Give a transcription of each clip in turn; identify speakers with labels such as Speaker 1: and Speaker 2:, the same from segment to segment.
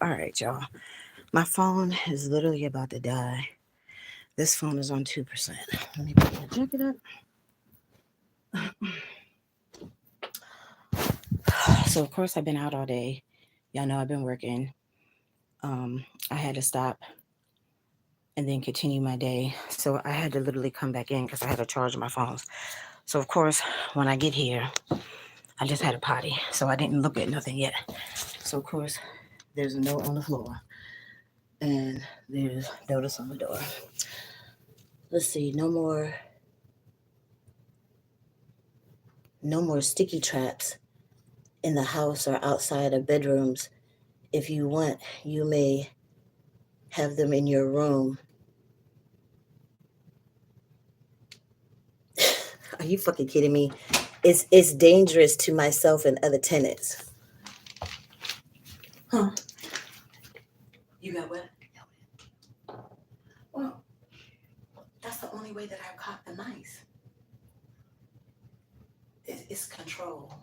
Speaker 1: All right, y'all. My phone is literally about to die. This phone is on 2%. Let me put my jacket up. So, of course, I've been out all day. Y'all know I've been working. I had to stop and then continue my day. So, I had to literally come back in because I had to charge my phones. So, of course, when I get here, I just had a potty. So, I didn't look at nothing yet. So, of course, there's a note on the floor and there's notice on the door. Let's see, no more sticky traps in the house or outside of bedrooms. If you want, you may have them in your room. Are you fucking kidding me? It's dangerous to myself and other tenants. Huh? You got what? Well, that's the only way that I've caught the mice. It's control.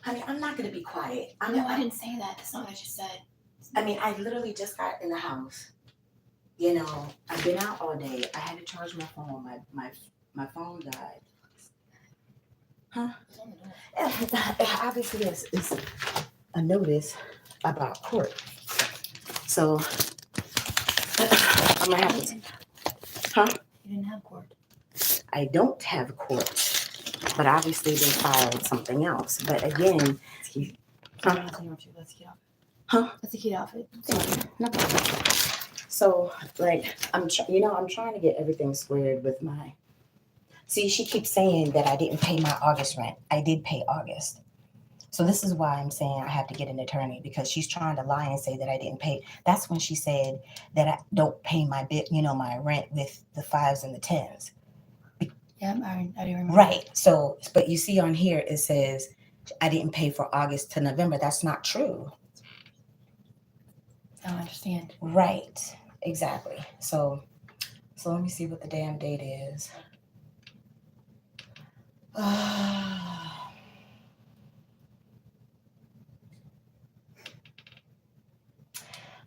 Speaker 1: Honey, I'm not gonna be quiet.
Speaker 2: No, I didn't say that. That's not what I just said.
Speaker 1: I mean, I literally just got in the house. You know, I've been out all day. I had to charge my phone. My phone died. Huh? Obviously, it's a notice about court. So I'm gonna have to. Huh?
Speaker 2: You didn't have court.
Speaker 1: I don't have court, but obviously they filed something else. But again, huh?
Speaker 2: Let's get off it.
Speaker 1: Huh?
Speaker 2: Let's get off it.
Speaker 1: No problem. So, like, I'm trying to get everything squared with my. See, she keeps saying that I didn't pay my August rent. I did pay August. So this is why I'm saying I have to get an attorney because she's trying to lie and say that I didn't pay. That's when she said that I don't pay my my rent with the fives and the tens.
Speaker 2: Yeah, I do remember.
Speaker 1: Right. So, but you see on here it says I didn't pay for August to November. That's not true.
Speaker 2: I don't understand.
Speaker 1: Right. Exactly. So let me see what the damn date is.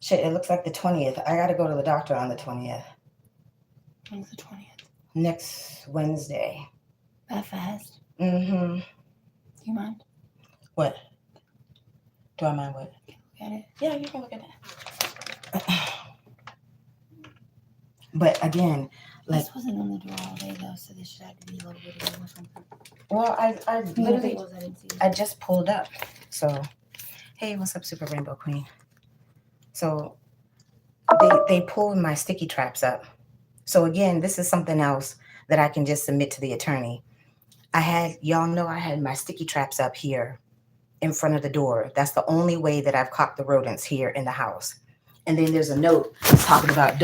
Speaker 1: Shit, it looks like the 20th. I gotta go to the doctor on the 20th.
Speaker 2: When's the 20th?
Speaker 1: Next Wednesday.
Speaker 2: That fast?
Speaker 1: Mm-hmm.
Speaker 2: Do you mind?
Speaker 1: What? Do I mind what?
Speaker 2: Look at it.
Speaker 1: Yeah, you can look at it. But again, like
Speaker 2: this wasn't on the door all day though, so this should have to be a little bit ago or something.
Speaker 1: Well, I literally
Speaker 2: I didn't see it.
Speaker 1: I just pulled up. So hey, what's up, Super Rainbow Queen? So they pulled my sticky traps up. So again, this is something else that I can just submit to the attorney. Y'all know I had my sticky traps up here in front of the door. That's the only way that I've caught the rodents here in the house. And then there's a note talking about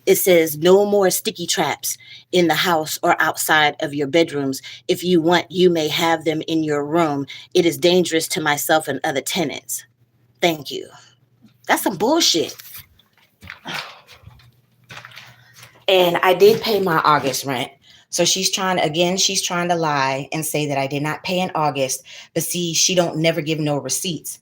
Speaker 1: it says no more sticky traps in the house or outside of your bedrooms. If you want, you may have them in your room. It is dangerous to myself and other tenants. Thank you. That's some bullshit. And I did pay my August rent. So she's trying to lie and say that I did not pay in August. But see, she don't never give no receipts.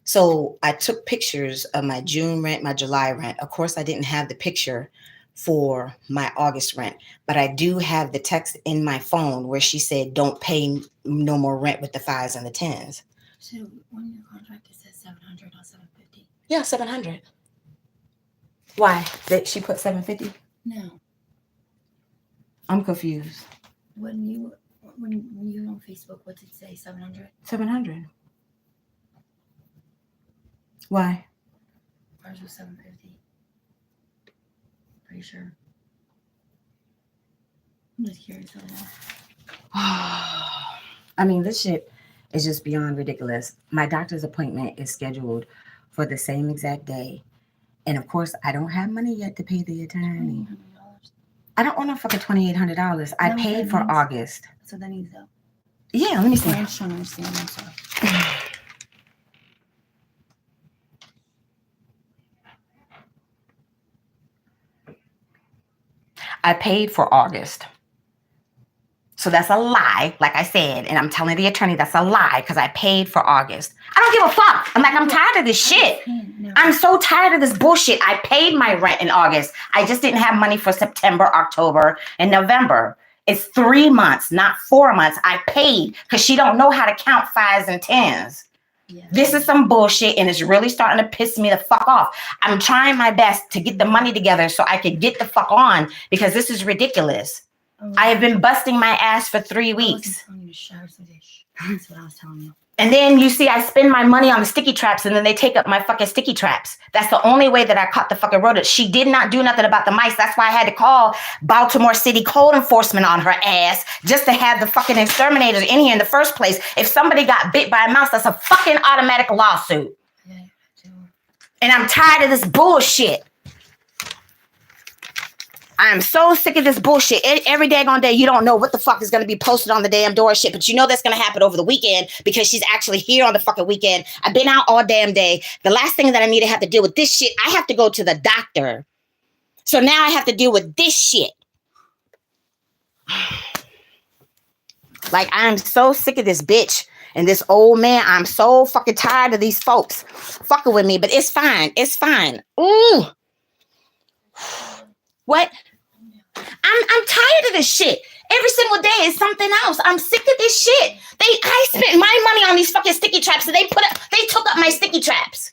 Speaker 1: So I took pictures of my June rent, my July rent. Of course, I didn't have the picture for my August rent, but I do have the text in my phone where she said, don't pay no more rent with the fives and the tens.
Speaker 2: So on your contract, it says 700, not 750.
Speaker 1: Yeah, 700. Why? She put 750?
Speaker 2: No.
Speaker 1: I'm confused.
Speaker 2: When you were on Facebook, what did it say? 700?
Speaker 1: 700. Why?
Speaker 2: Ours was 750. Pretty sure. I'm just curious right now.
Speaker 1: I mean, this shit is just beyond ridiculous. My doctor's appointment is scheduled for the same exact day. And of course, I don't have money yet to pay the attorney.
Speaker 2: $2,800.
Speaker 1: I don't want no fucking $2,800. I paid for August.
Speaker 2: That's what that means, though.
Speaker 1: Yeah, let me see.
Speaker 2: I'm just trying to understand. I'm sorry.
Speaker 1: I paid for August. So that's a lie, like I said. And I'm telling the attorney that's a lie because I paid for August. I don't give a fuck. I'm tired of this shit. I'm so tired of this bullshit. I paid my rent in August. I just didn't have money for September, October, and November. It's 3 months, not 4 months. I paid because she don't know how to count 5s and 10s. Yeah. This is some bullshit, and it's really starting to piss me the fuck off. I'm trying my best to get the money together so I could get the fuck on because this is ridiculous. I have been busting my ass for 3 weeks. That's what I was telling you. And then you see, I spend my money on the sticky traps, and then they take up my fucking sticky traps. That's the only way that I caught the fucking rodent. She did not do nothing about the mice. That's why I had to call Baltimore City Code Enforcement on her ass just to have the fucking exterminators in here in the first place. If somebody got bit by a mouse, that's a fucking automatic lawsuit. And I'm tired of this bullshit. I'm so sick of this bullshit. Every daggone day, you don't know what the fuck is going to be posted on the damn door shit, but you know that's going to happen over the weekend because she's actually here on the fucking weekend. I've been out all damn day. The last thing that I need to have to deal with this shit, I have to go to the doctor. So now I have to deal with this shit. Like, I'm so sick of this bitch and this old man. I'm so fucking tired of these folks fucking with me, but it's fine. It's fine. Ooh. What? I'm tired of this shit. Every single day is something else. I'm sick of this shit. I spent my money on these fucking sticky traps, and they took up my sticky traps.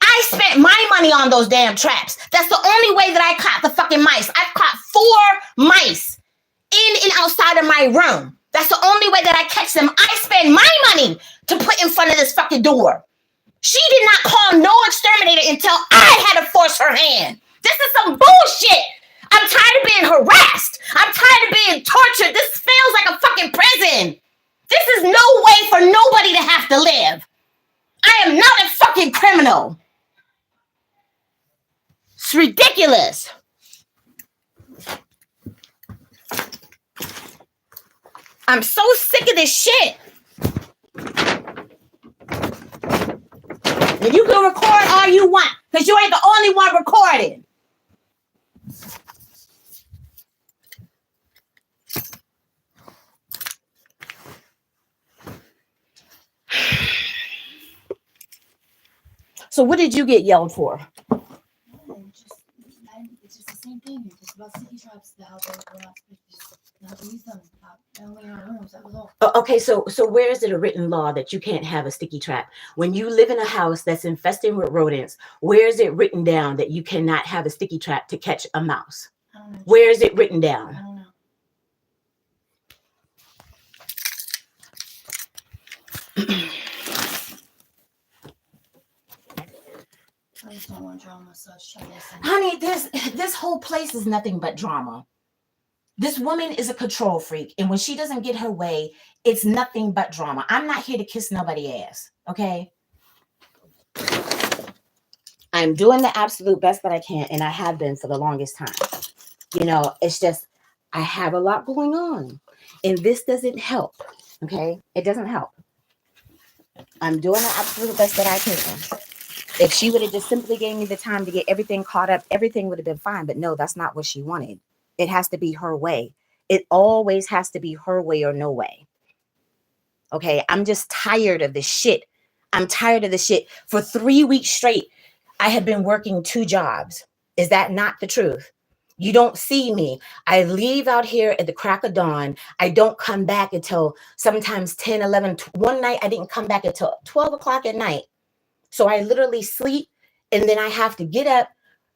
Speaker 1: I spent my money on those damn traps. That's the only way that I caught the fucking mice. I've caught 4 mice in and outside of my room. That's the only way that I catch them. I spend my money to put in front of this fucking door. She did not call no exterminator until I had to force her hand. This is some bullshit. I'm tired of being harassed. I'm tired of being tortured. This feels like a fucking prison. This is no way for nobody to have to live. I am not a fucking criminal. It's ridiculous. I'm so sick of this shit. And you can record all you want because you ain't the only one recording. So what did you get yelled for?
Speaker 2: It's just the same thing. It's just about sticky traps. How we're not to use them. Only in our rooms. That was all.
Speaker 1: Okay, so where is it a written law that you can't have a sticky trap? When you live in a house that's infested with rodents, where is it written down that you cannot have a sticky trap to catch a mouse?
Speaker 2: I don't know.
Speaker 1: Where is it written down?
Speaker 2: I don't know. I just don't want drama, so
Speaker 1: honey, this whole place is nothing but drama. This woman is a control freak, and when she doesn't get her way, it's nothing but drama. I'm not here to kiss nobody's ass, okay? I'm doing the absolute best that I can, and I have been for the longest time. You know, it's just I have a lot going on, and this doesn't help, okay? It doesn't help. I'm doing the absolute best that I can. If she would have just simply gave me the time to get everything caught up, everything would have been fine. But no, that's not what she wanted. It has to be her way. It always has to be her way or no way. Okay, I'm just tired of this shit. I'm tired of this shit. For 3 weeks straight, I have been working 2 jobs. Is that not the truth? You don't see me. I leave out here at the crack of dawn. I don't come back until sometimes 10, 11. One night, I didn't come back until 12 o'clock at night. So I literally sleep, and then I have to get up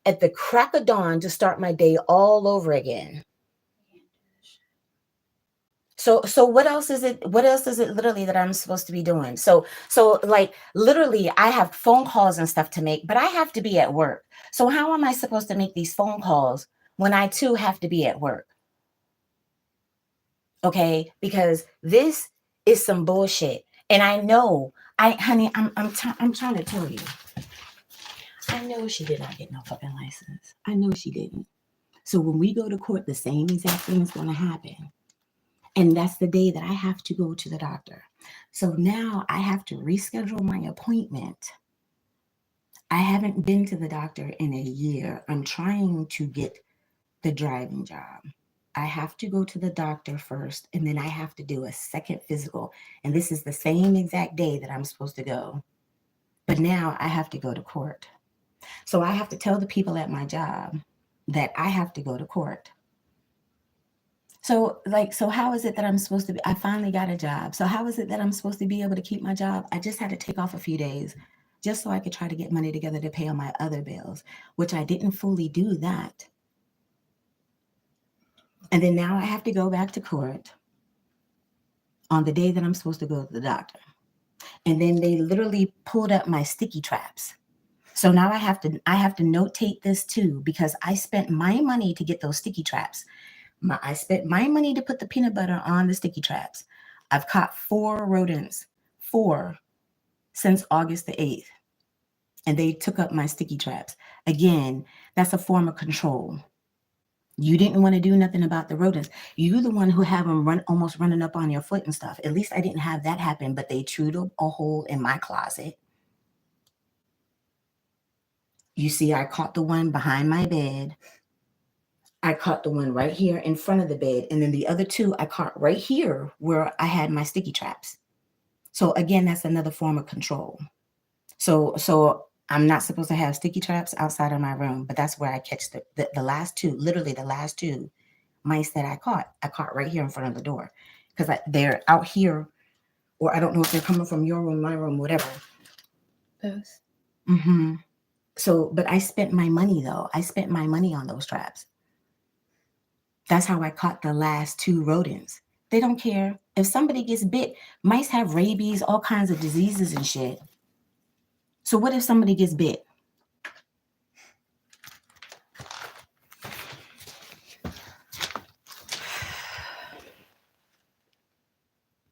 Speaker 1: at the crack of dawn to start my day all over again. So what else is it? What else is it literally that I'm supposed to be doing? So like literally I have phone calls and stuff to make, but I have to be at work. So how am I supposed to make these phone calls when I too have to be at work? Okay, because this is some bullshit. And I know, honey, I'm trying to tell you. I know she did not get no fucking license. I know she didn't. So when we go to court, the same exact thing is going to happen. And that's the day that I have to go to the doctor. So now I have to reschedule my appointment. I haven't been to the doctor in a year. I'm trying to get the driving job. I have to go to the doctor first, and then I have to do a second physical. And this is the same exact day that I'm supposed to go. But now I have to go to court. So I have to tell the people at my job that I have to go to court. So how is it that I'm supposed to be? I finally got a job. So how is it that I'm supposed to be able to keep my job? I just had to take off a few days just so I could try to get money together to pay all my other bills, which I didn't fully do that. And then now I have to go back to court on the day that I'm supposed to go to the doctor. And then they literally pulled up my sticky traps. So now I have to notate this too because I spent my money to get those sticky traps. I spent my money to put the peanut butter on the sticky traps. I've caught 4 rodents, 4 since August the 8th, and they took up my sticky traps. Again, that's a form of control. You didn't want to do nothing about the rodents. You the one who have them run almost running up on your foot and stuff. At least I didn't have that happen, but they chewed a hole in my closet. You see, I caught the one behind my bed. I caught the one right here in front of the bed, and then the other 2 I caught right here where I had my sticky traps. So again, that's another form of control. So I'm not supposed to have sticky traps outside of my room, but that's where I catch the last 2, literally the last 2 mice that I caught. I caught right here in front of the door because they're out here, or I don't know if they're coming from your room, my room, whatever.
Speaker 2: Both.
Speaker 1: Mm-hmm. So, but I spent my money though. I spent my money on those traps. That's how I caught the last 2 rodents. They don't care. If somebody gets bit, mice have rabies, all kinds of diseases and shit. So what if somebody gets bit?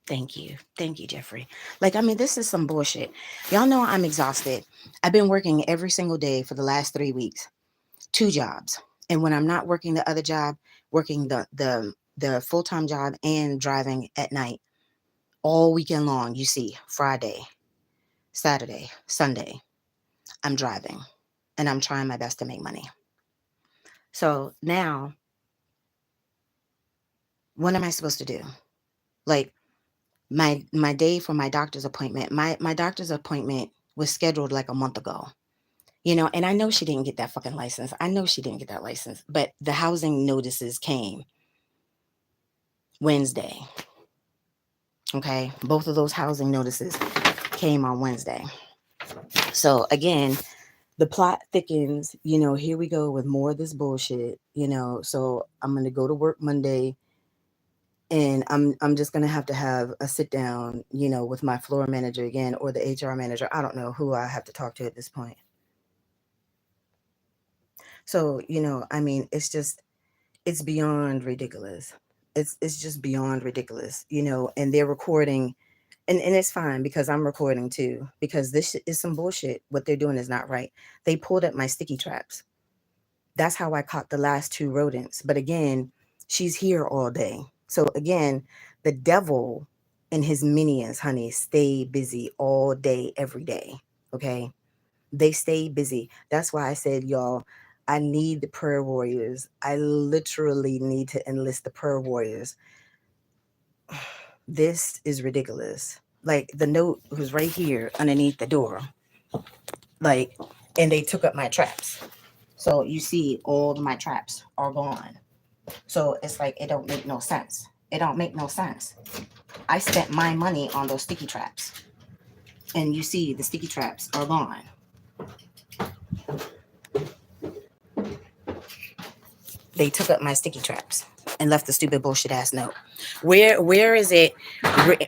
Speaker 1: Thank you. Thank you, Jeffrey. Like, I mean, this is some bullshit. Y'all know I'm exhausted. I've been working every single day for the last 3 weeks, 2 jobs. And when I'm not working the other job, working the full-time job and driving at night all weekend long, you see, Friday, Saturday, Sunday, I'm driving and I'm trying my best to make money. So now, what am I supposed to do? Like, my day for my doctor's appointment, my doctor's appointment was scheduled like a month ago. And I know she didn't get that fucking license. I know she didn't get that license, but the housing notices came Wednesday. Okay, both of those housing notices came on Wednesday. So again, the plot thickens. Here we go with more of this bullshit. So I'm gonna go to work Monday, and I'm just gonna have a sit down, with my floor manager again or the HR manager. I don't know who I have to talk to at this point. So I mean, it's beyond ridiculous. It's just beyond ridiculous, and they're recording, and it's fine because I'm recording too, because this is some bullshit. What they're doing is not right. They pulled up my sticky traps. That's how I caught the last 2 rodents. But again, she's here all day. So again, the devil and his minions, honey, stay busy all day, every day. Okay. They stay busy. That's why I said, y'all, I need the prayer warriors. I literally need to enlist the prayer warriors. This is ridiculous. Like, the note was right here underneath the door. Like, and they took up my traps. So you see, all of my traps are gone. So it's like, it don't make no sense. It don't make no sense. I spent my money on those sticky traps. And you see, the sticky traps are gone. They took up my sticky traps and left the stupid bullshit ass note. Where is it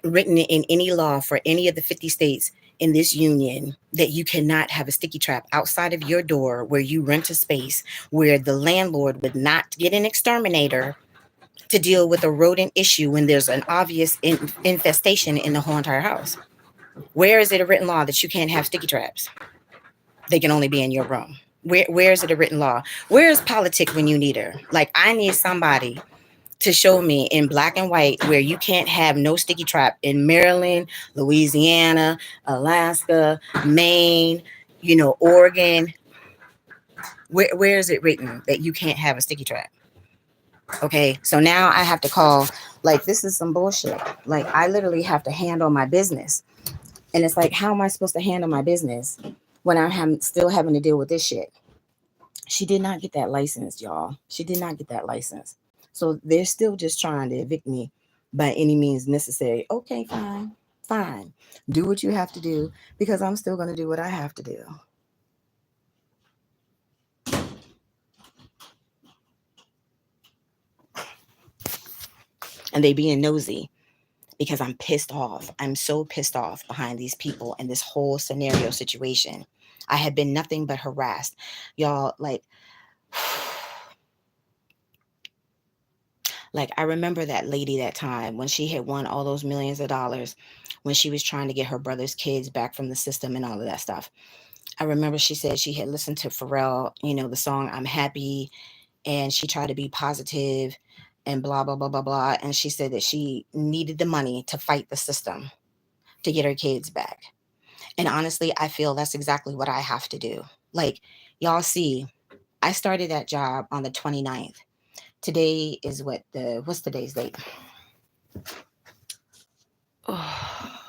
Speaker 1: written in any law for any of the 50 states in this union that you cannot have a sticky trap outside of your door where you rent a space, where the landlord would not get an exterminator to deal with a rodent issue when there's an obvious infestation in the whole entire house? Where is it a written law that you can't have sticky traps? They can only be in your room. Where is it a written law? Where is politic when you need her? Like, I need somebody to show me in black and white where you can't have no sticky trap in Maryland, Louisiana, Alaska, Maine, Oregon. Where is it written that you can't have a sticky trap? Okay, so now I have to call. Like, this is some bullshit. Like, I literally have to handle my business. And it's like, how am I supposed to handle my business when I'm still having to deal with this shit? She did not get that license, y'all. She did not get that license. So they're still just trying to evict me by any means necessary. Okay, fine. Fine. Do what you have to do because I'm still going to do what I have to do. And they being nosy because I'm pissed off. I'm so pissed off behind these people and this whole scenario situation. I have been nothing but harassed. Y'all, like I remember that lady that time when she had won all those millions of dollars when she was trying to get her brother's kids back from the system and all of that stuff. I remember she said she had listened to Pharrell, the song I'm Happy, and she tried to be positive and blah blah blah blah blah, and she said that she needed the money to fight the system to get her kids back. And honestly, I feel that's exactly what I have to do. Like, y'all see, I started that job on the 29th. Today is what's today's date? Oh,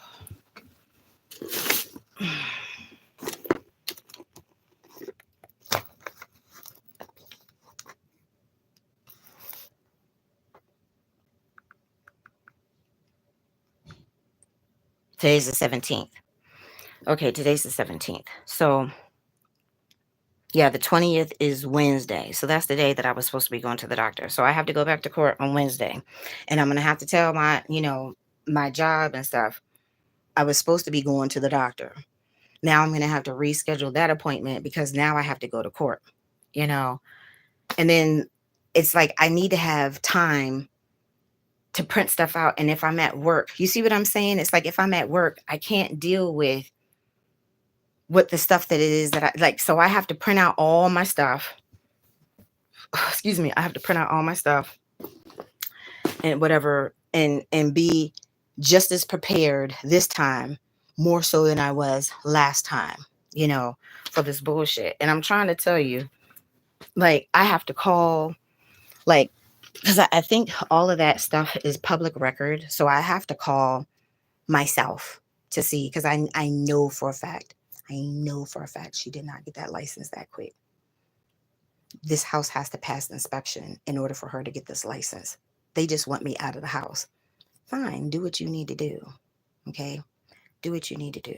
Speaker 1: today's the 17th. Okay, today's the 17th. So, yeah, the 20th is Wednesday. So that's the day that I was supposed to be going to the doctor. So I have to go back to court on Wednesday. And I'm going to have to tell my job and stuff. I was supposed to be going to the doctor. Now I'm going to have to reschedule that appointment because now I have to go to court, you know. And then it's like I need to have time to print stuff out. And if I'm at work, you see what I'm saying? It's like if I'm at work, I can't deal with the stuff that it is that I like. So I have to print out all my stuff. Excuse me. I have to print out all my stuff and whatever and be just as prepared this time, more so than I was last time, for this bullshit. And I'm trying to tell you, like, I have to call, like, because I think all of that stuff is public record. So I have to call myself to see, because I know for a fact, she did not get that license that quick. This house has to pass inspection in order for her to get this license. They just want me out of the house. Fine, do what you need to do. Okay? Do what you need to do.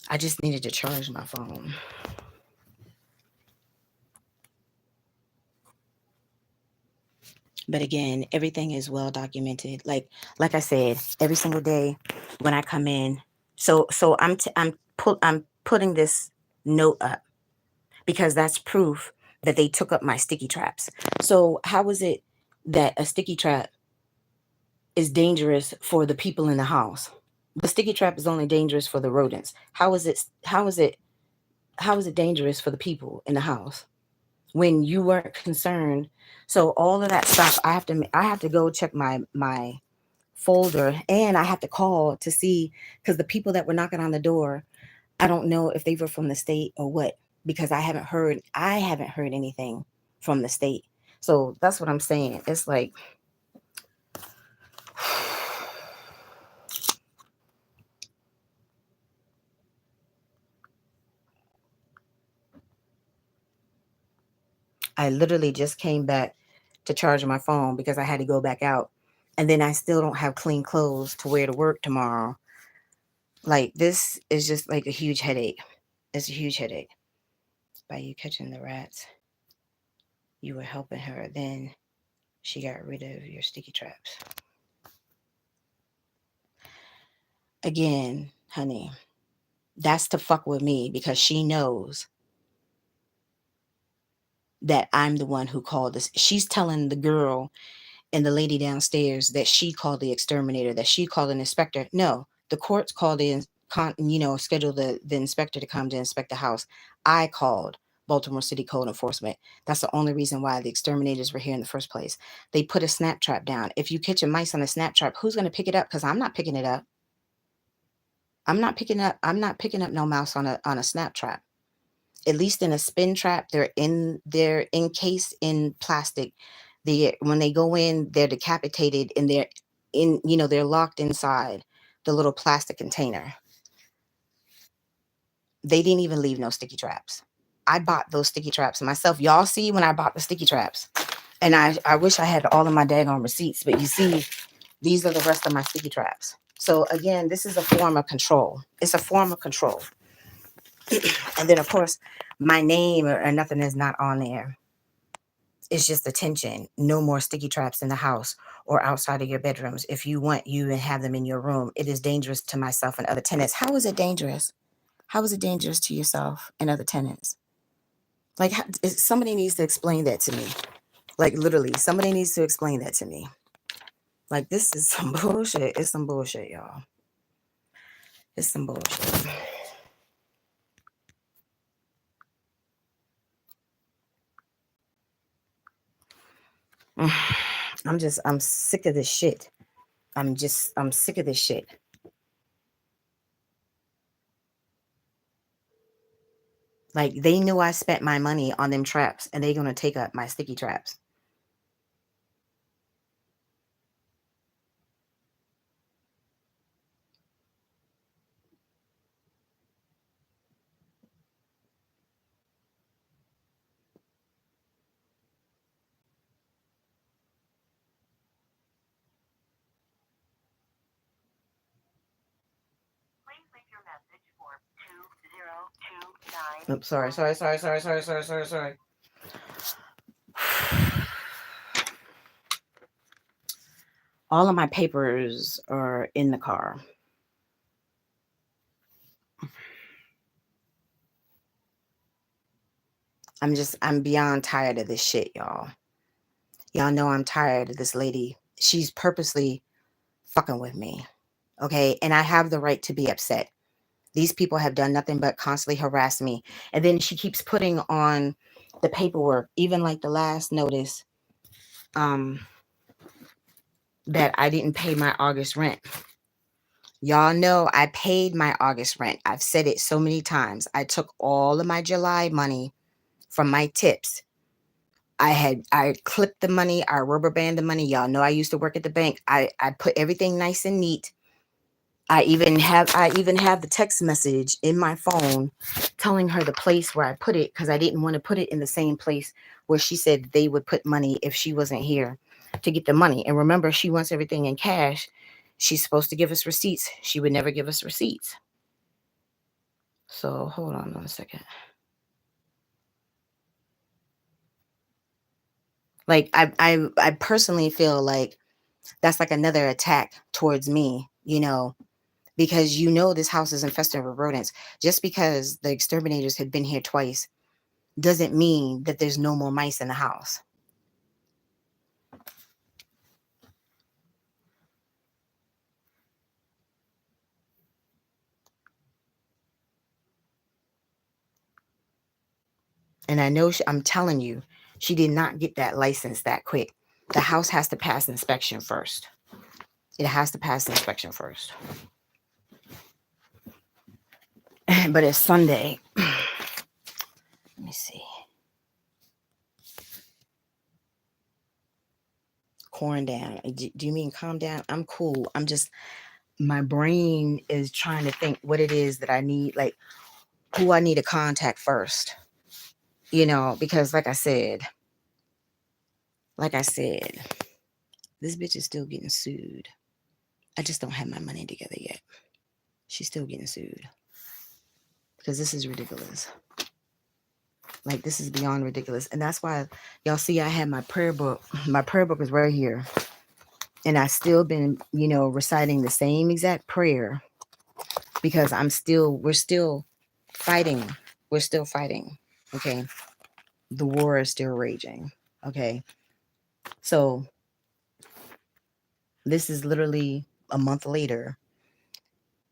Speaker 1: I just needed to charge my phone. But again, everything is well documented. Like I said, every single day when I come in. So I'm putting this note up because that's proof that they took up my sticky traps. So how is it that a sticky trap is dangerous for the people in the house? The sticky trap is only dangerous for the rodents. How is it dangerous for the people in the house when you weren't concerned? So all of that stuff, I have to go check my folder, and I have to call to see, because the people that were knocking on the door, I don't know if they were from the state or what, because I haven't heard anything from the state. So that's what I'm saying. It's like I literally just came back to charge my phone because I had to go back out. And then I still don't have clean clothes to wear to work tomorrow. Like, this is just like a huge headache. It's a huge headache. By you catching the rats, you were helping her. Then she got rid of your sticky traps. Again, honey, that's to fuck with me because she knows that I'm the one who called this. She's telling the girl and the lady downstairs that she called the exterminator, that she called an inspector. No, the courts called in, scheduled the inspector to come to inspect the house. I called Baltimore City Code Enforcement. That's the only reason why the exterminators were here in the first place. They put a snap trap down. If you catch a mice on a snap trap, who's going to pick it up? Because I'm not picking it up. I'm not picking up no mouse on a snap trap. At least in a spin trap, they're encased in plastic. When they go in, they're decapitated and they're locked inside the little plastic container. They didn't even leave no sticky traps. I bought those sticky traps myself. Y'all see when I bought the sticky traps. And I wish I had all of my daggone receipts, but you see, these are the rest of my sticky traps. So again, this is a form of control. It's a form of control. And then of course, my name or nothing is not on there. It's just attention. No more sticky traps in the house or outside of your bedrooms. If you want, you and have them in your room. It is dangerous to myself and other tenants. How is it dangerous? How is it dangerous to yourself and other tenants? Like, somebody needs to explain that to me. Like, literally, somebody needs to explain that to me. Like, this is some bullshit. It's some bullshit, y'all. It's some bullshit. I'm sick of this shit. I'm sick of this shit. Like, they knew I spent my money on them traps and they gonna take up my sticky traps. Oops, sorry. All of my papers are in the car. I'm beyond tired of this shit, y'all. Y'all know I'm tired of this lady. She's purposely fucking with me. Okay. And I have the right to be upset. These people have done nothing but constantly harass me. And then she keeps putting on the paperwork, even like the last notice, um, that I didn't pay my August rent. Y'all know I paid my August rent. I've said it so many times. I took all of my July money from my tips. I clipped the money, I rubber band the money. Y'all know I used to work at the bank. I put everything nice and neat. I even have the text message in my phone telling her the place where I put it because I didn't want to put it in the same place where she said they would put money if she wasn't here to get the money. And remember, she wants everything in cash. She's supposed to give us receipts. She would never give us receipts. So hold on one second. Like I personally feel like that's like another attack towards me, because this house is infested with rodents. Just because the exterminators had been here twice doesn't mean that there's no more mice in the house. And I know I'm telling you, she did not get that license that quick. The house has to pass inspection first. It has to pass inspection first. But it's Sunday. Let me see. Corn down. Do you mean calm down? I'm cool. My brain is trying to think what it is that I need, like who I need to contact first. Because like I said, this bitch is still getting sued. I just don't have my money together yet. She's still getting sued because this is ridiculous. Like, this is beyond ridiculous. And that's why y'all see I had my prayer book. My prayer book is right here. And I still been, reciting the same exact prayer because we're still fighting. We're still fighting. Okay. The war is still raging. Okay. So this is literally a month later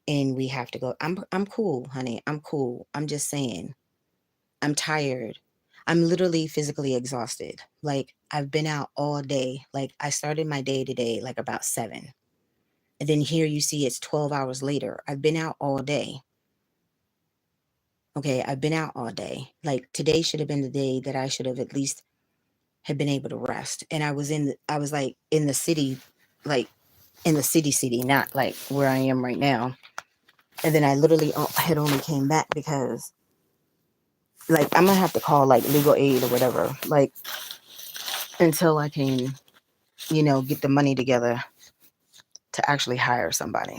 Speaker 1: and we have to go. I'm cool, honey. I'm cool. I'm just saying. I'm tired. I'm literally physically exhausted. Like, I've been out all day. Like, I started my day today like about 7. And then here you see it's 12 hours later. I've been out all day. Okay, I've been out all day. Like today should have been the day that I should have at least had been able to rest. And I was like in the city, like in the city, not like where I am right now. And then I literally had only came back because like I'm gonna have to call like legal aid or whatever, like until I can, get the money together to actually hire somebody.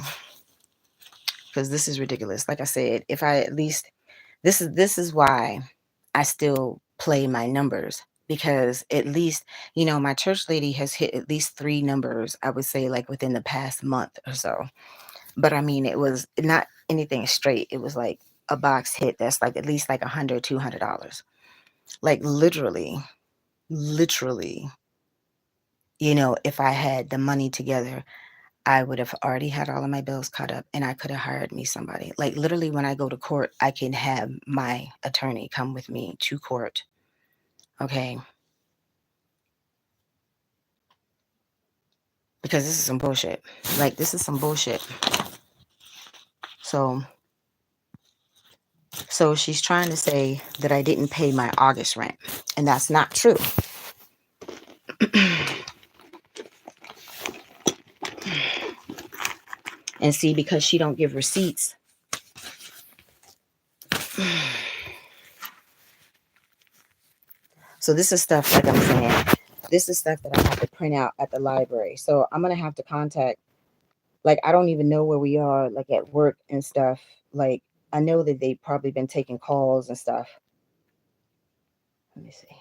Speaker 1: Because this is ridiculous. Like I said, if I at least this is why I still play my numbers, because at least, my church lady has hit at least three numbers, I would say, like within the past month or so. But I mean, it was not anything straight. It was like a box hit that's like at least like $100, $200. Like literally, if I had the money together, I would have already had all of my bills caught up and I could have hired me somebody. Like literally when I go to court, I can have my attorney come with me to court. Okay. Because this is some bullshit. Like this is some bullshit. So she's trying to say that I didn't pay my August rent. And that's not true. And see, because she don't give receipts. So this is stuff, like I'm saying, this is stuff that I have to print out at the library. So I'm gonna have to contact, like, I don't even know where we are, like at work and stuff. Like I know that they've probably been taking calls and stuff. Let me see.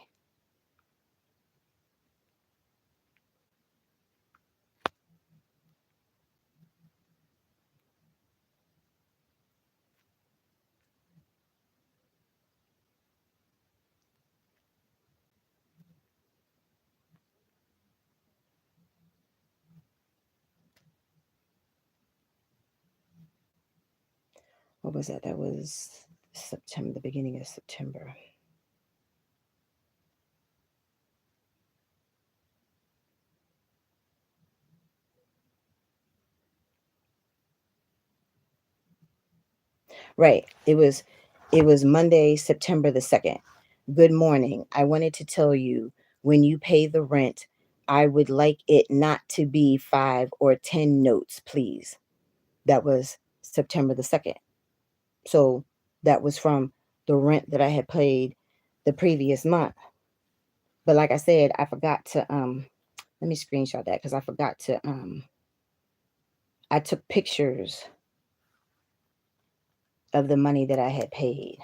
Speaker 1: What was that? That was September, the beginning of September. Right. It was Monday, September the 2nd. Good morning. I wanted to tell you, when you pay the rent, I would like it not to be 5 or 10 notes, please. That was September the 2nd. So that was from the rent that I had paid the previous month. But like I said, I forgot to let me screenshot that because I forgot to I took pictures of the money that I had paid.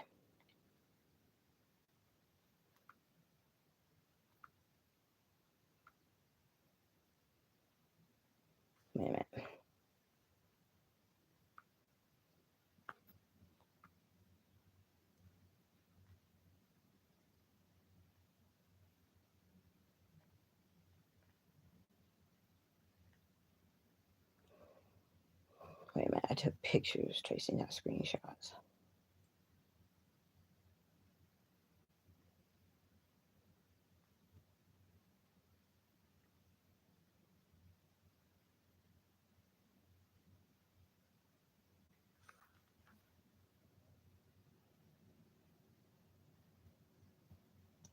Speaker 1: Wait a minute. Wait a minute. I took pictures, Tracy, not screenshots.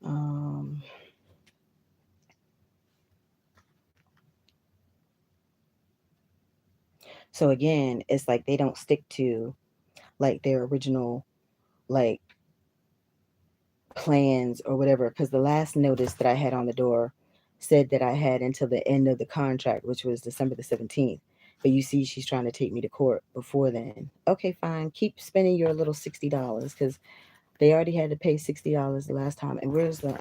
Speaker 1: Um, so again, it's like they don't stick to like their original like plans or whatever. Because the last notice that I had on the door said that I had until the end of the contract, which was December the 17th. But you see, she's trying to take me to court before then. Okay, fine. Keep spending your little $60 because they already had to pay $60 the last time. And where's the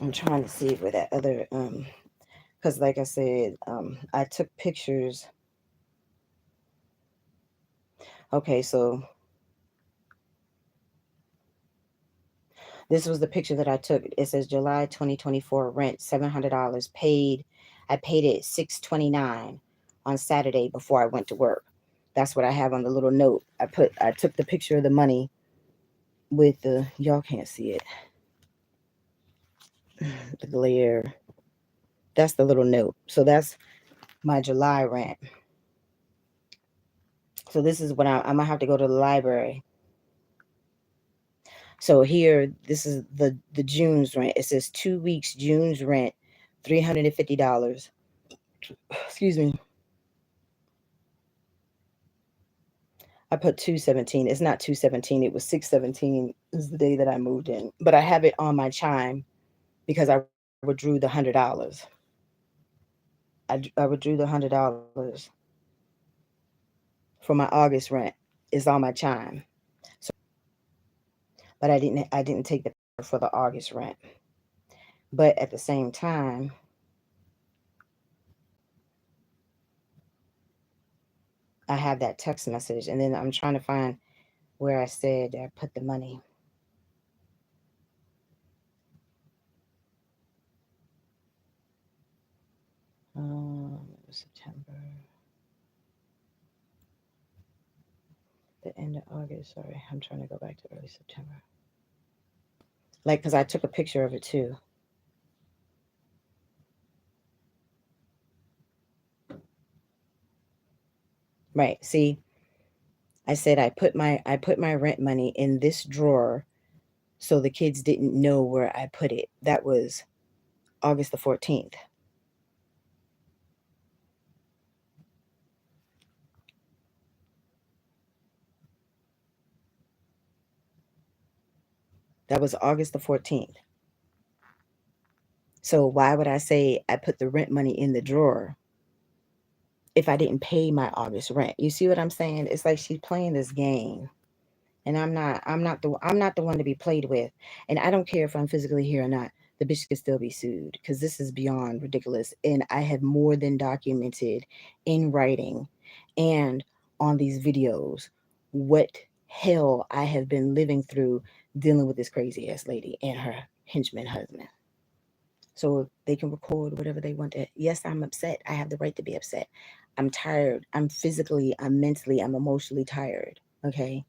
Speaker 1: I'm trying to see where that other because like I said, I took pictures. Okay, so this was the picture that I took. It says July 2024 rent $700 paid. I paid it 6/29 on Saturday before I went to work. That's what I have on the little note. I took the picture of the money with the, y'all can't see it, the glare. That's the little note. So that's my July rent. So this is what I'm gonna have to go to the library. So here, this is the June's rent. It says 2 weeks June's rent, $350. Excuse me. I put 217. It's not 217. It was 617 is the day that I moved in. But I have it on my chime because I withdrew the $100. I withdrew the $100 for my August rent. It's on my chime. So, but I didn't take the for the August rent. But at the same time, I have that text message, and then I'm trying to find where I said I put the money. September, the end of August. Sorry, I'm trying to go back to early September. Like, because I took a picture of it too. Right. See, I said I put my rent money in this drawer so the kids didn't know where I put it. That was August the 14th. That was August the 14th. So why would I say I put the rent money in the drawer if I didn't pay my August rent? You see what I'm saying? It's like she's playing this game. And I'm not the one to be played with. And I don't care if I'm physically here or not. The bitch could still be sued because this is beyond ridiculous. And I have more than documented in writing and on these videos what hell I have been living through dealing with this crazy ass lady and her henchman husband. So they can record whatever they want to. Yes, I'm upset. I have the right to be upset. I'm tired. I'm physically, I'm mentally, I'm emotionally tired. Okay.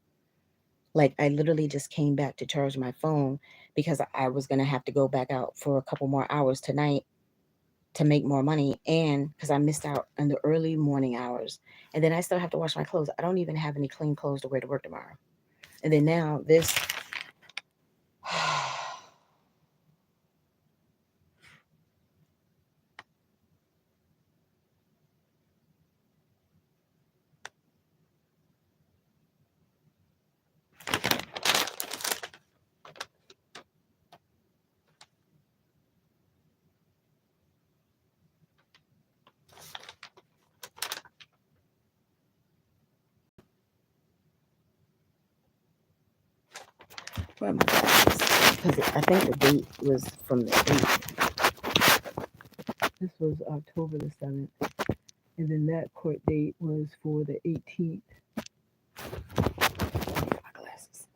Speaker 1: Like, I literally just came back to charge my phone because I was going to have to go back out for a couple more hours tonight to make more money, and because I missed out on the early morning hours. And then I still have to wash my clothes. I don't even have any clean clothes to wear to work tomorrow. And then now this. Where are my glasses? Because I think the date was from the 8th. This was October the 7th. And then that court date was for the 18th. My glasses.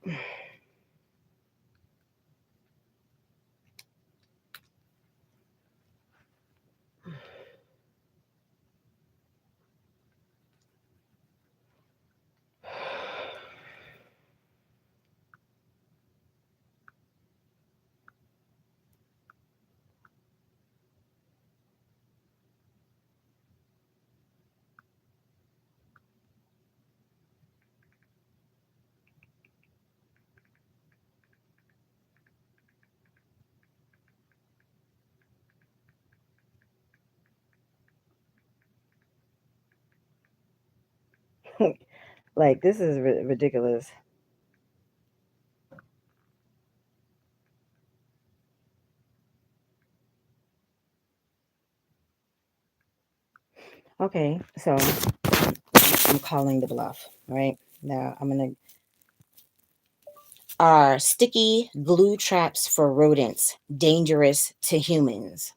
Speaker 1: Like, this is ridiculous. Okay, so I'm calling the bluff, right? Now I'm going to. Are sticky glue traps for rodents dangerous to humans?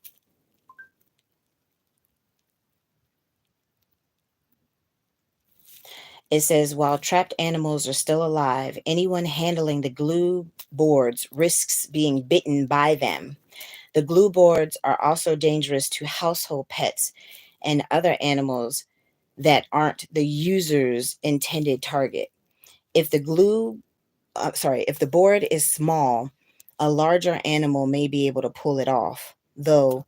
Speaker 1: It says while trapped animals are still alive, anyone handling the glue boards risks being bitten by them. The glue boards are also dangerous to household pets and other animals that aren't the user's intended target. If the glue, if the board is small, a larger animal may be able to pull it off, though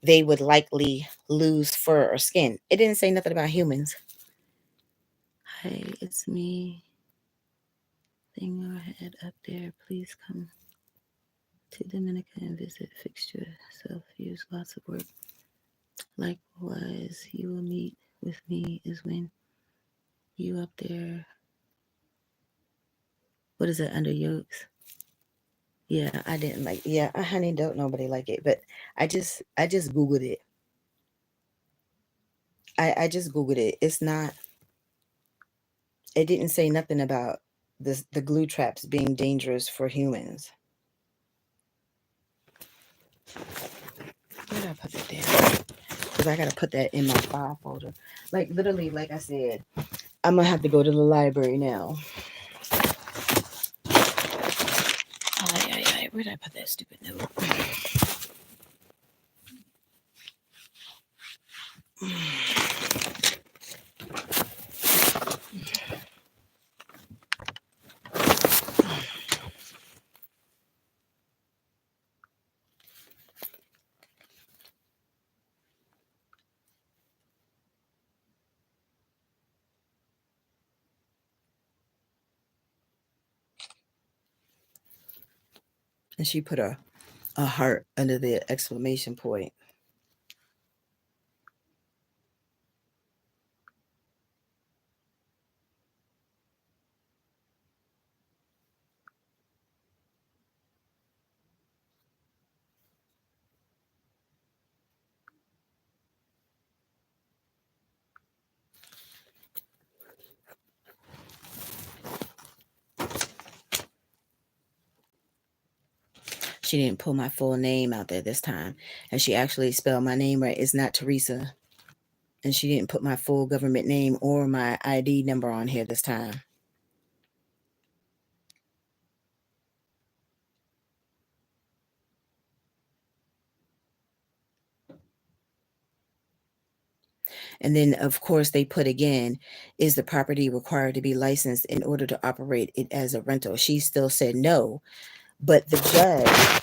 Speaker 1: they would likely lose fur or skin. It didn't say nothing about humans. Hi, it's me. Thing your head up there. Please come to Dominica and visit. Fix yourself. Use lots of work. Likewise, you will meet with me is when you up there. What is it? Under yokes? Yeah, I didn't like. Yeah, honey, don't nobody like it. But I just googled it. I just googled it. It's not. It didn't say nothing about the glue traps being dangerous for humans. Where did I put that down? Because I gotta put that in my file folder. Like literally, like I said, I'm gonna have to go to the library now. Where did I put that stupid note? And she put a heart under the exclamation point. She didn't pull my full name out there this time. And she actually spelled my name right. It's not Teresa. And she didn't put my full government name or my ID number on here this time. And then, of course, they put again, is the property required to be licensed in order to operate it as a rental? She still said no. But the judge,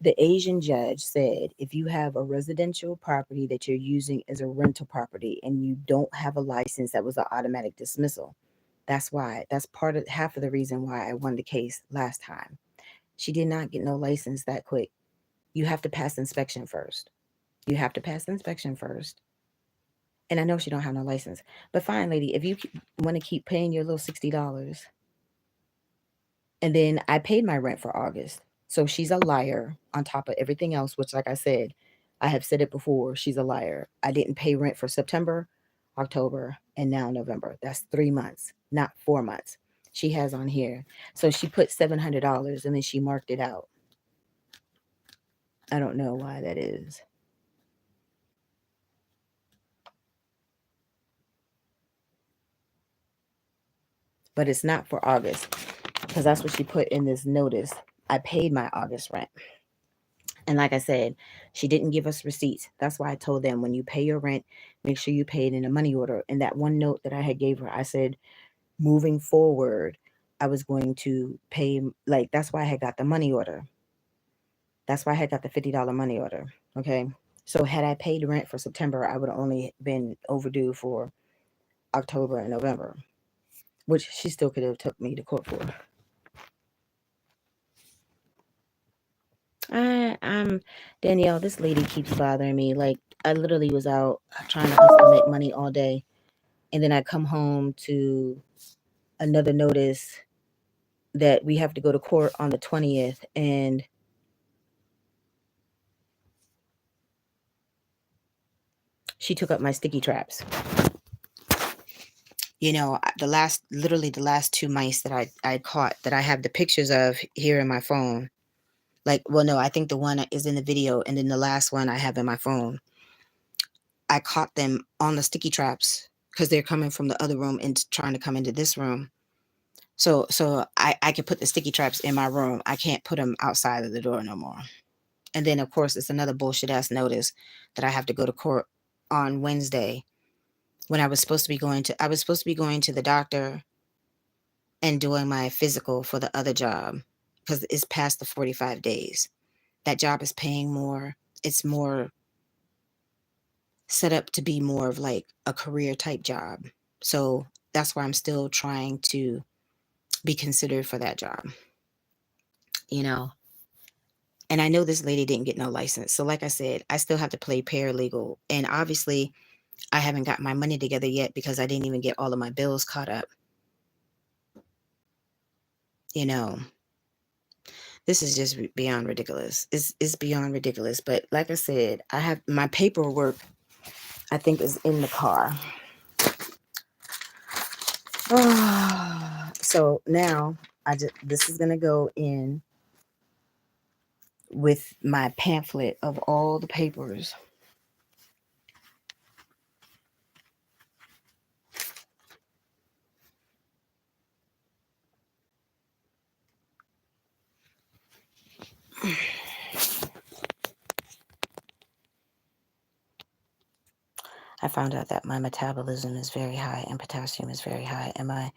Speaker 1: the Asian judge said, if you have a residential property that you're using as a rental property and you don't have a license, that was an automatic dismissal. That's why. That's part of half of the reason why I won the case last time. She did not get no license that quick. You have to pass inspection first. You have to pass inspection first. And I know she don't have no license. But fine, lady, if you want to keep paying your little $60, and then I paid my rent for August. So she's a liar on top of everything else, which, like I said, I have said it before. She's a liar. I didn't pay rent for September, October, and now November. That's 3 months, not 4 months. She has on here. So she put $700 and then she marked it out. I don't know why that is. But it's not for August because that's what she put in this notice. I paid my August rent. And like I said, she didn't give us receipts. That's why I told them when you pay your rent, make sure you pay it in a money order. And that one note that I had gave her, I said, moving forward, I was going to pay, like, that's why I had got the money order. That's why I had got the $50 money order. Okay. So had I paid rent for September, I would have only been overdue for October and November, which she still could have took me to court for. I'm Danielle. This lady keeps bothering me. Like I literally was out trying to hustle and make money all day, and then I come home to another notice that we have to go to court on the 20th, and she took up my sticky traps. You know, literally the last two mice that I caught that I have the pictures of here in my phone. Like, well, no, I think the one is in the video, and then the last one I have in my phone. I caught them on the sticky traps because they're coming from the other room and trying to come into this room. So I could put the sticky traps in my room. I can't put them outside of the door no more. And then of course it's another bullshit ass notice that I have to go to court on Wednesday when I was supposed to be going to the doctor and doing my physical for the other job because it's past the 45 days. That job is paying more. It's more set up to be more of like a career type job. So that's why I'm still trying to be considered for that job, you know. And I know this lady didn't get no license. So like I said, I still have to play paralegal. And obviously I haven't got my money together yet because I didn't even get all of my bills caught up. You know, this is just beyond ridiculous. It's beyond ridiculous. But like I said, I have my paperwork, I think, is in the car. So now this is gonna go in with my pamphlet of all the papers. I found out that my metabolism is very high and potassium is very high and my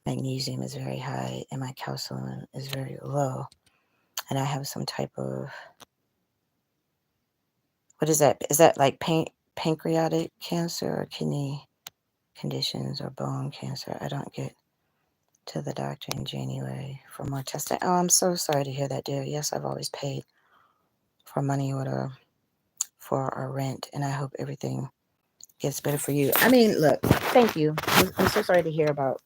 Speaker 1: magnesium is very high and my calcium is very low. And I have some type of, what is that? Is that like pancreatic cancer or kidney conditions or bone cancer? I don't get to the doctor in January for more testing. Oh, I'm so sorry to hear that, dear. Yes, I've always paid for money order for our rent, and I hope everything gets better for you. I mean, look, thank you. I'm so sorry to hear about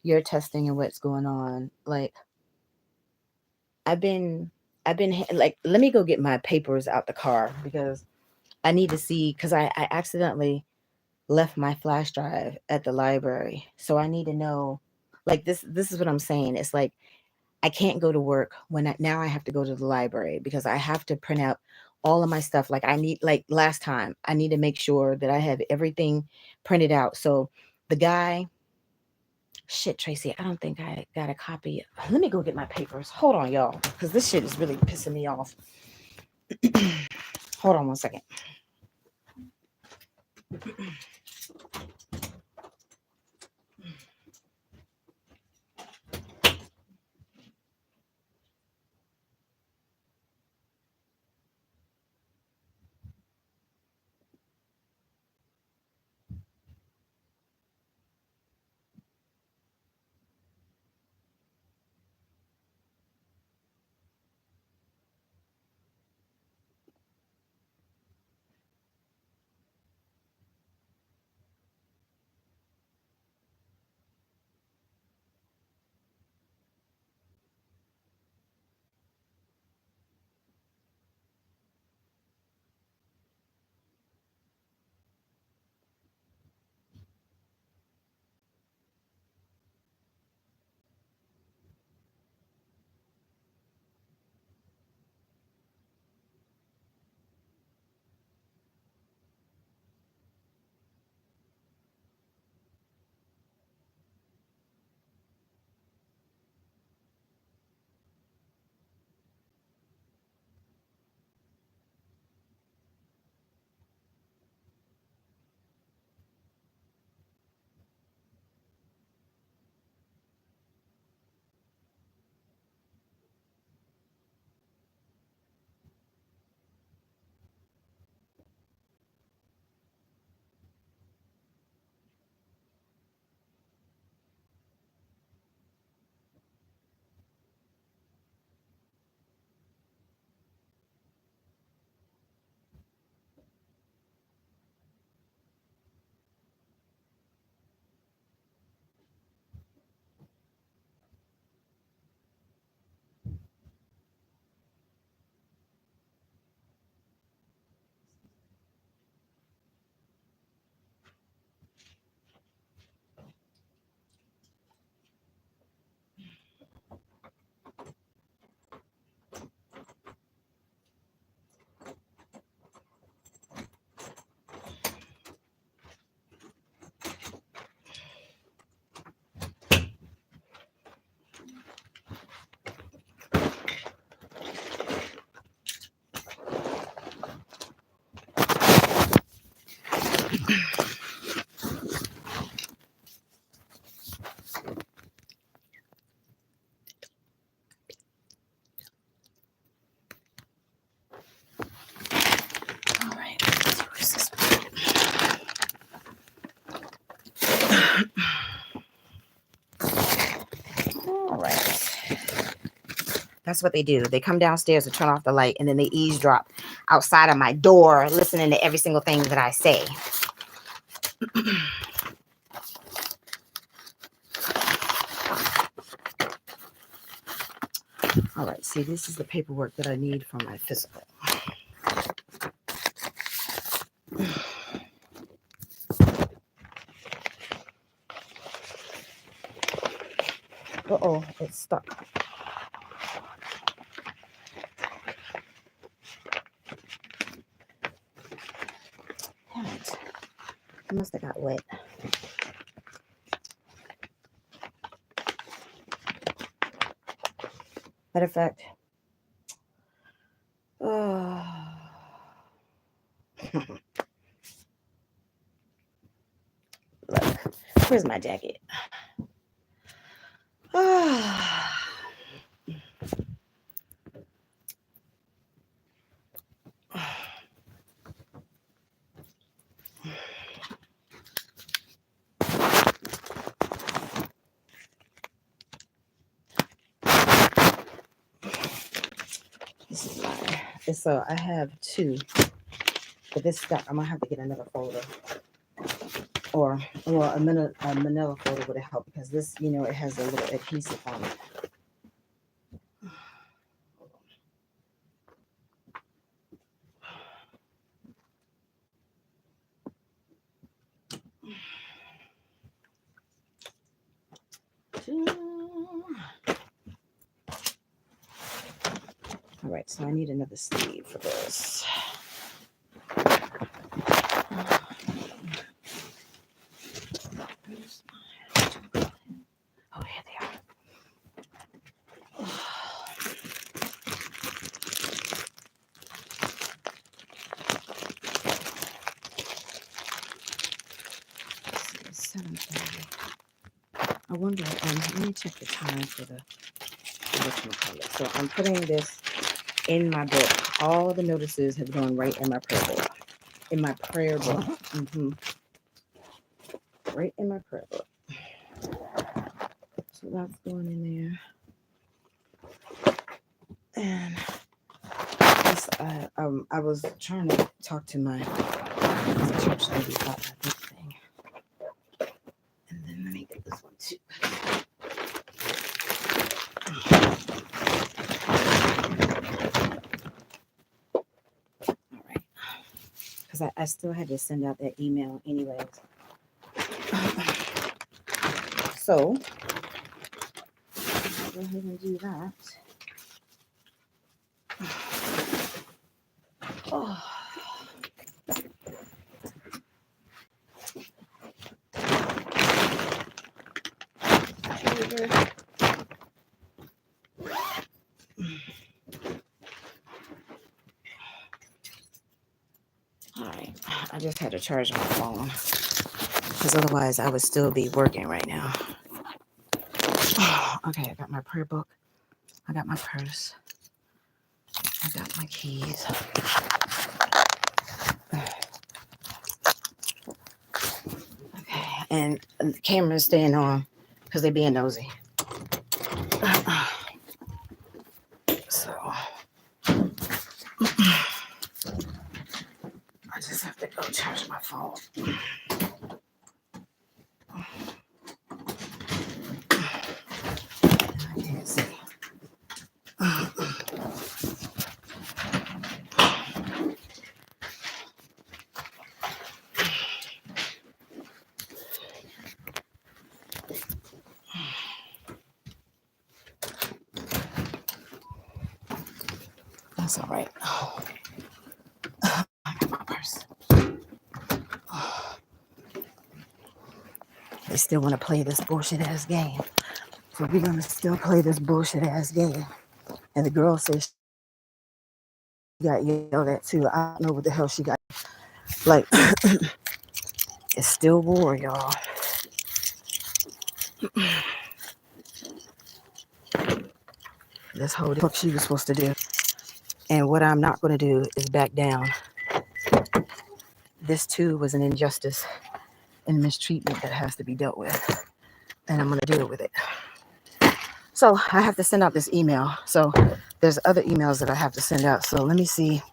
Speaker 1: your testing and what's going on. Like, I've been, like, let me go get my papers out the car because I need to see, because I accidentally left my flash drive at the library. So I need to know, like, this is what I'm saying. It's like, I can't go to work when now I have to go to the library because I have to print out all of my stuff. Like I need, like last time, I need to make sure that I have everything printed out. So the guy, shit, Tracy, I don't think I got a copy. Let me go get my papers. Hold on, y'all, because this shit is really pissing me off. Hold on one second. All right. Where's this one? All right. That's what they do. They come downstairs to turn off the light, and then they eavesdrop outside of my door, listening to every single thing that I say. All right. See, this is the paperwork that I need for my physical. Uh-oh, it's stuck. Damn it. It must have got wet. Matter of fact, look, where's my jacket? This is mine. So I have two, but this stuck. I'm gonna have to get another folder, or well, a manila folder would help because this, it has a little adhesive on it. All right, so I need another sleeve for this. Oh, here they are. It's 7:30. I wonder, let me check the time for the whatchamacallit. So I'm putting this in my book. All the notices have gone right in my prayer book. In my prayer book. Right in my prayer book. So that's going in there. And this, I was trying to talk to my church lady about this thing. And then let me get this one too. All right. Because I still had to send out that email anyways. So, I'll go ahead and do that. Oh. All right, I just had to charge my phone because otherwise I would still be working right now. Okay, I got my prayer book. I got my purse. I got my keys. Okay, and the camera's staying on because they're being nosy. So I just have to go charge my phone. I can't see. That's all right. I got my purse. They still want to play this bullshit ass game. So we're going to still play this bullshit ass game. And the girl says she got yelled at too. I don't know what the hell she got. Like, It's still war, y'all. Let's hold it. What she was supposed to do. And what I'm not going to do is back down. This too was an injustice and mistreatment that has to be dealt with. And I'm going to deal with it. So I have to send out this email. So there's other emails that I have to send out. So let me see.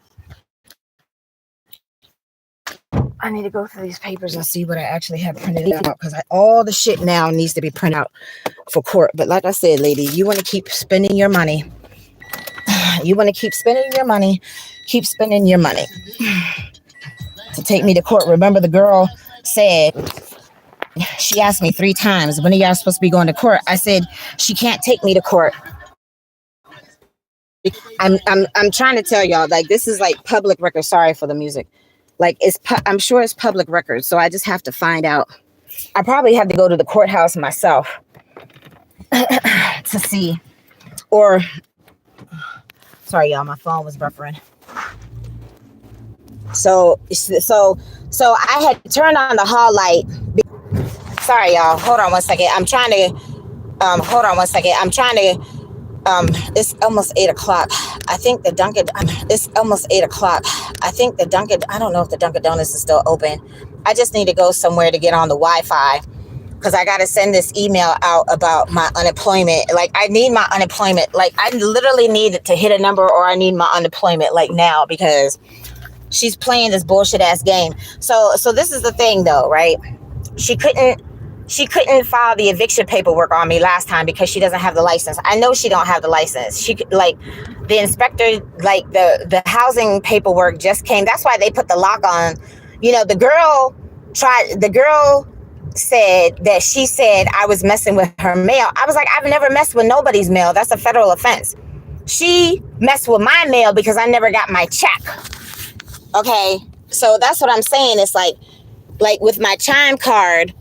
Speaker 1: I need to go through these papers and see what I actually have printed out, because all the shit now needs to be printed out for court. But like I said, lady, you want to keep spending your money. You want to keep spending your money. Keep spending your money to take me to court. Remember, the girl said, she asked me 3 times, when are y'all supposed to be going to court? I said, she can't take me to court. I'm trying to tell y'all, like, this is like public record. Sorry for the music. Like, I'm sure it's public record. So I just have to find out. I probably have to go to the courthouse myself to see. Or, sorry, y'all, my phone was buffering. So I had turned on the hall light. Sorry, y'all. Hold on one second. I'm trying to. It's almost 8 o'clock. I think the Dunkin'. It's almost 8 o'clock. I think the Dunkin'. I don't know if the Dunkin' Donuts is still open. I just need to go somewhere to get on the Wi-Fi, because I got to send this email out about my unemployment. Like, I need my unemployment. Like, I literally need to hit a number, or I need my unemployment like now, because she's playing this bullshit ass game. So this is the thing though, right? She couldn't file the eviction paperwork on me last time because she doesn't have the license. I know she don't have the license. She, like, the inspector, like, the housing paperwork just came. That's why they put the lock on. You know, the girl said that she said I was messing with her mail. I was like, I've never messed with nobody's mail. That's a federal offense. She messed with my mail because I never got my check. Okay, so that's what I'm saying. It's like with my chime card,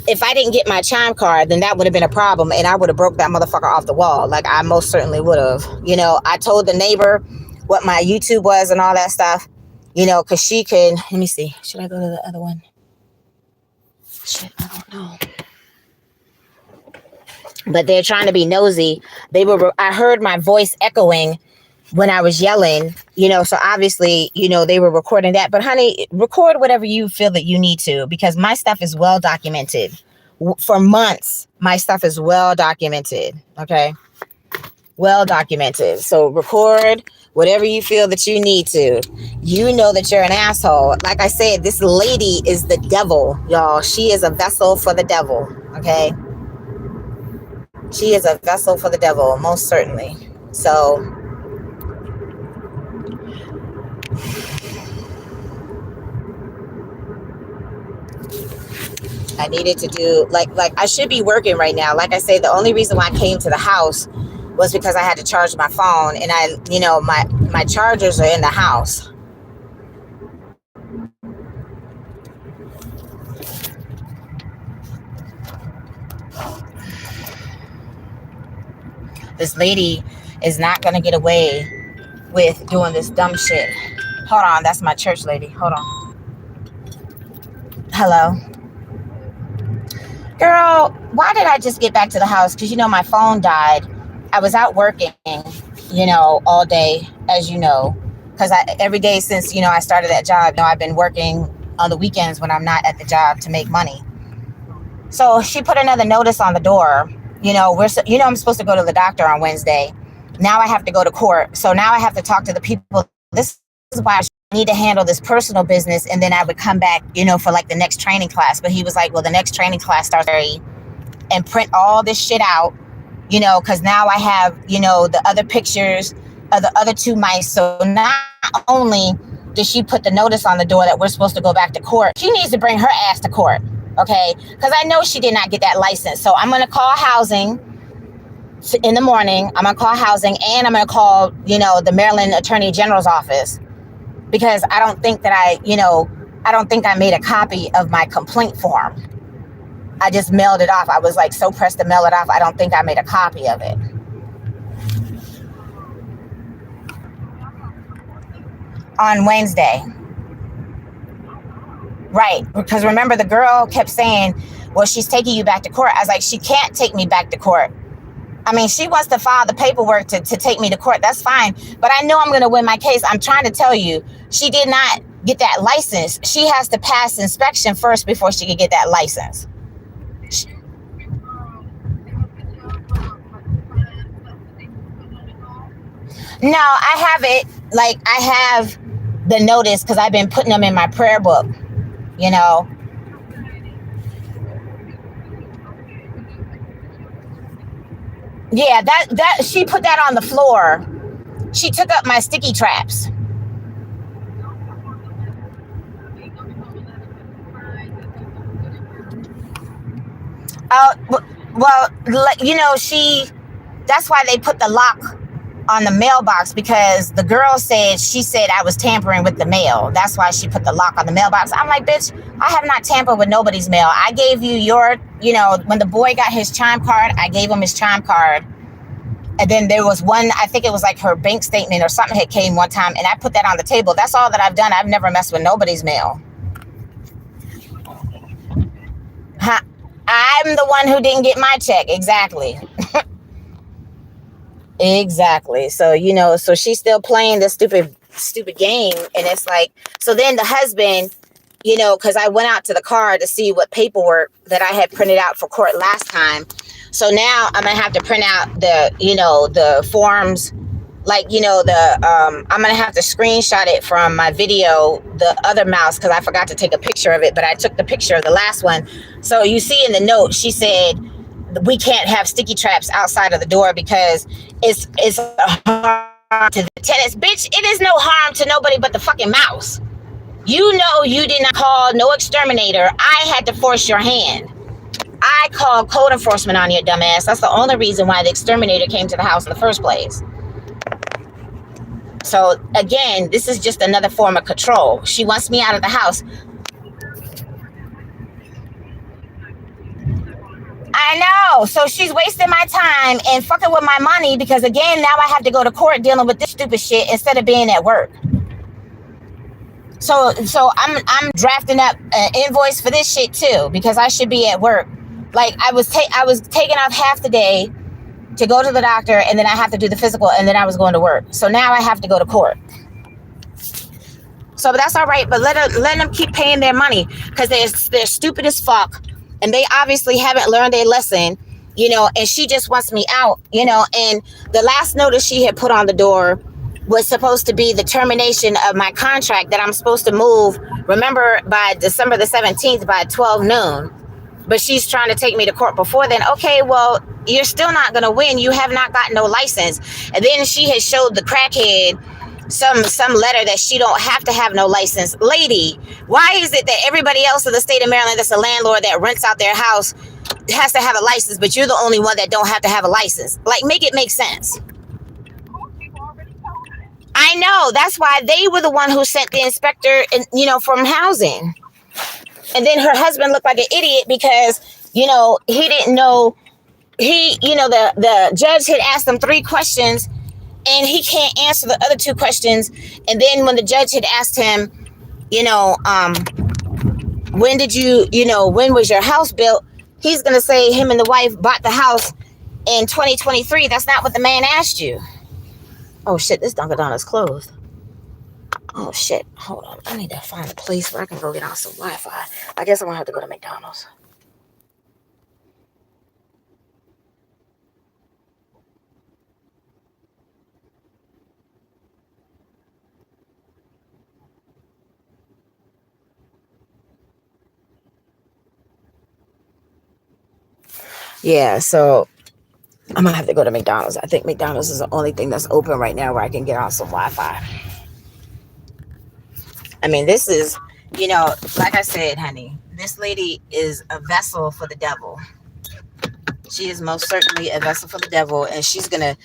Speaker 1: if I didn't get my chime card, then that would have been a problem, and I would have broke that motherfucker off the wall. Like, I most certainly would have. You know, I told the neighbor what my YouTube was and all that stuff, you know, because she could. Let me see. Should I go to the other one? Shit, I don't know. But they're trying to be nosy. I heard my voice echoing when I was yelling, you know, so obviously, you know, they were recording that. But honey, record whatever you feel that you need to, because my stuff is well documented. For months, my stuff is well documented. Okay. Well documented. So record whatever you feel that you need to. You know that you're an asshole. Like I said, this lady is the devil, y'all. She is a vessel for the devil. Okay. She is a vessel for the devil, most certainly. So I needed to do, like I should be working right now. Like I say, the only reason why I came to the house was because I had to charge my phone, and you know, my chargers are in the house. This lady is not going to get away with doing this dumb shit. Hold on. That's my church lady. Hold on. Hello. Girl, why did I just get back to the house? Because, you know, my phone died. I was out working, you know, all day, as you know. Because every day since, you know, I started that job, you know, I've been working on the weekends when I'm not at the job to make money. So she put another notice on the door. You know, I'm supposed to go to the doctor on Wednesday. Now I have to go to court. So now I have to talk to the people. This is why I need to handle this personal business. And then I would come back, you know, for like the next training class. But he was like, well, the next training class starts early, and print all this shit out, you know, because now I have, you know, the other pictures of the other 2 mice. So not only did she put the notice on the door that we're supposed to go back to court, she needs to bring her ass to court. Okay, because I know she did not get that license. So I'm going to call housing in the morning. I'm going to call housing, and I'm going to call, you know, the Maryland Attorney General's office, because I don't think that I don't think I made a copy of my complaint form. I just mailed it off. I was like so pressed to mail it off. I don't think I made a copy of it. On Wednesday. Right. Because remember, the girl kept saying, well, she's taking you back to court. I was like, she can't take me back to court. I mean, she wants to file the paperwork to take me to court. That's fine. But I know I'm going to win my case. I'm trying to tell you, she did not get that license. She has to pass inspection first before she can get that license. No, I have it. Like, I have the notice because I've been putting them in my prayer book, you know. Yeah, that she put that on the floor. She took up my sticky traps. Oh, well, she. That's why they put the lock on the mailbox, because the girl said, she said I was tampering with the mail. That's why she put the lock on the mailbox. I'm like, bitch, I have not tampered with nobody's mail. I gave you your, when the boy got his chime card, I gave him his chime card. And then there was one, I think it was like her bank statement or something had came one time, and I put that on the table. That's all that I've done. I've never messed with nobody's mail. Huh? I'm the one who didn't get my check. Exactly. Exactly. So, so she's still playing this stupid game. And it's like, so then the husband, because I went out to the car to see what paperwork that I had printed out for court last time. So now I'm going to have to print out the forms, like, I'm going to have to screenshot it from my video, the other mouse, because I forgot to take a picture of it, but I took the picture of the last one. So you see in the note, she said, we can't have sticky traps outside of the door because it's harm to the tenants. Bitch, it is no harm to nobody but the fucking mouse. You did not call no exterminator. I had to force your hand. I called code enforcement on your dumbass. That's the only reason why the exterminator came to the house in the first place. So again, this is just another form of control. She wants me out of the house. I know. So she's wasting my time and fucking with my money, because again, now I have to go to court dealing with this stupid shit instead of being at work. So I'm drafting up an invoice for this shit too, because I should be at work. Like I was taking off half the day to go to the doctor, and then I have to do the physical, and then I was going to work. So now I have to go to court. So that's all right, but let them keep paying their money, because they're stupid as fuck, and they obviously haven't learned their lesson, and she just wants me out, and the last notice she had put on the door was supposed to be the termination of my contract that I'm supposed to move, remember, by December the 17th by 12 noon. But she's trying to take me to court before then. Okay, well, you're still not going to win. You have not gotten no license. And then she has showed the crackhead some letter that she don't have to have no license. Lady, why is it that everybody else in the state of Maryland that's a landlord that rents out their house has to have a license, but you're the only one that don't have to have a license? Like, make it make sense. I know. That's why they were the one who sent the inspector, from housing. And then her husband looked like an idiot because, he didn't know. The judge had asked him 3 questions, and he can't answer the other 2 questions. And then when the judge had asked him, when was your house built? He's going to say him and the wife bought the house in 2023. That's not what the man asked you. Oh, shit, this Dunkin' Donuts closed. Oh, shit. Hold on. I need to find a place where I can go get on some Wi-Fi. I guess I'm going to have to go to McDonald's. Yeah, so I'm going to have to go to McDonald's. I think McDonald's is the only thing that's open right now where I can get on some Wi-Fi. I mean, this is, like I said, honey, this lady is a vessel for the devil. She is most certainly a vessel for the devil. And she's going to,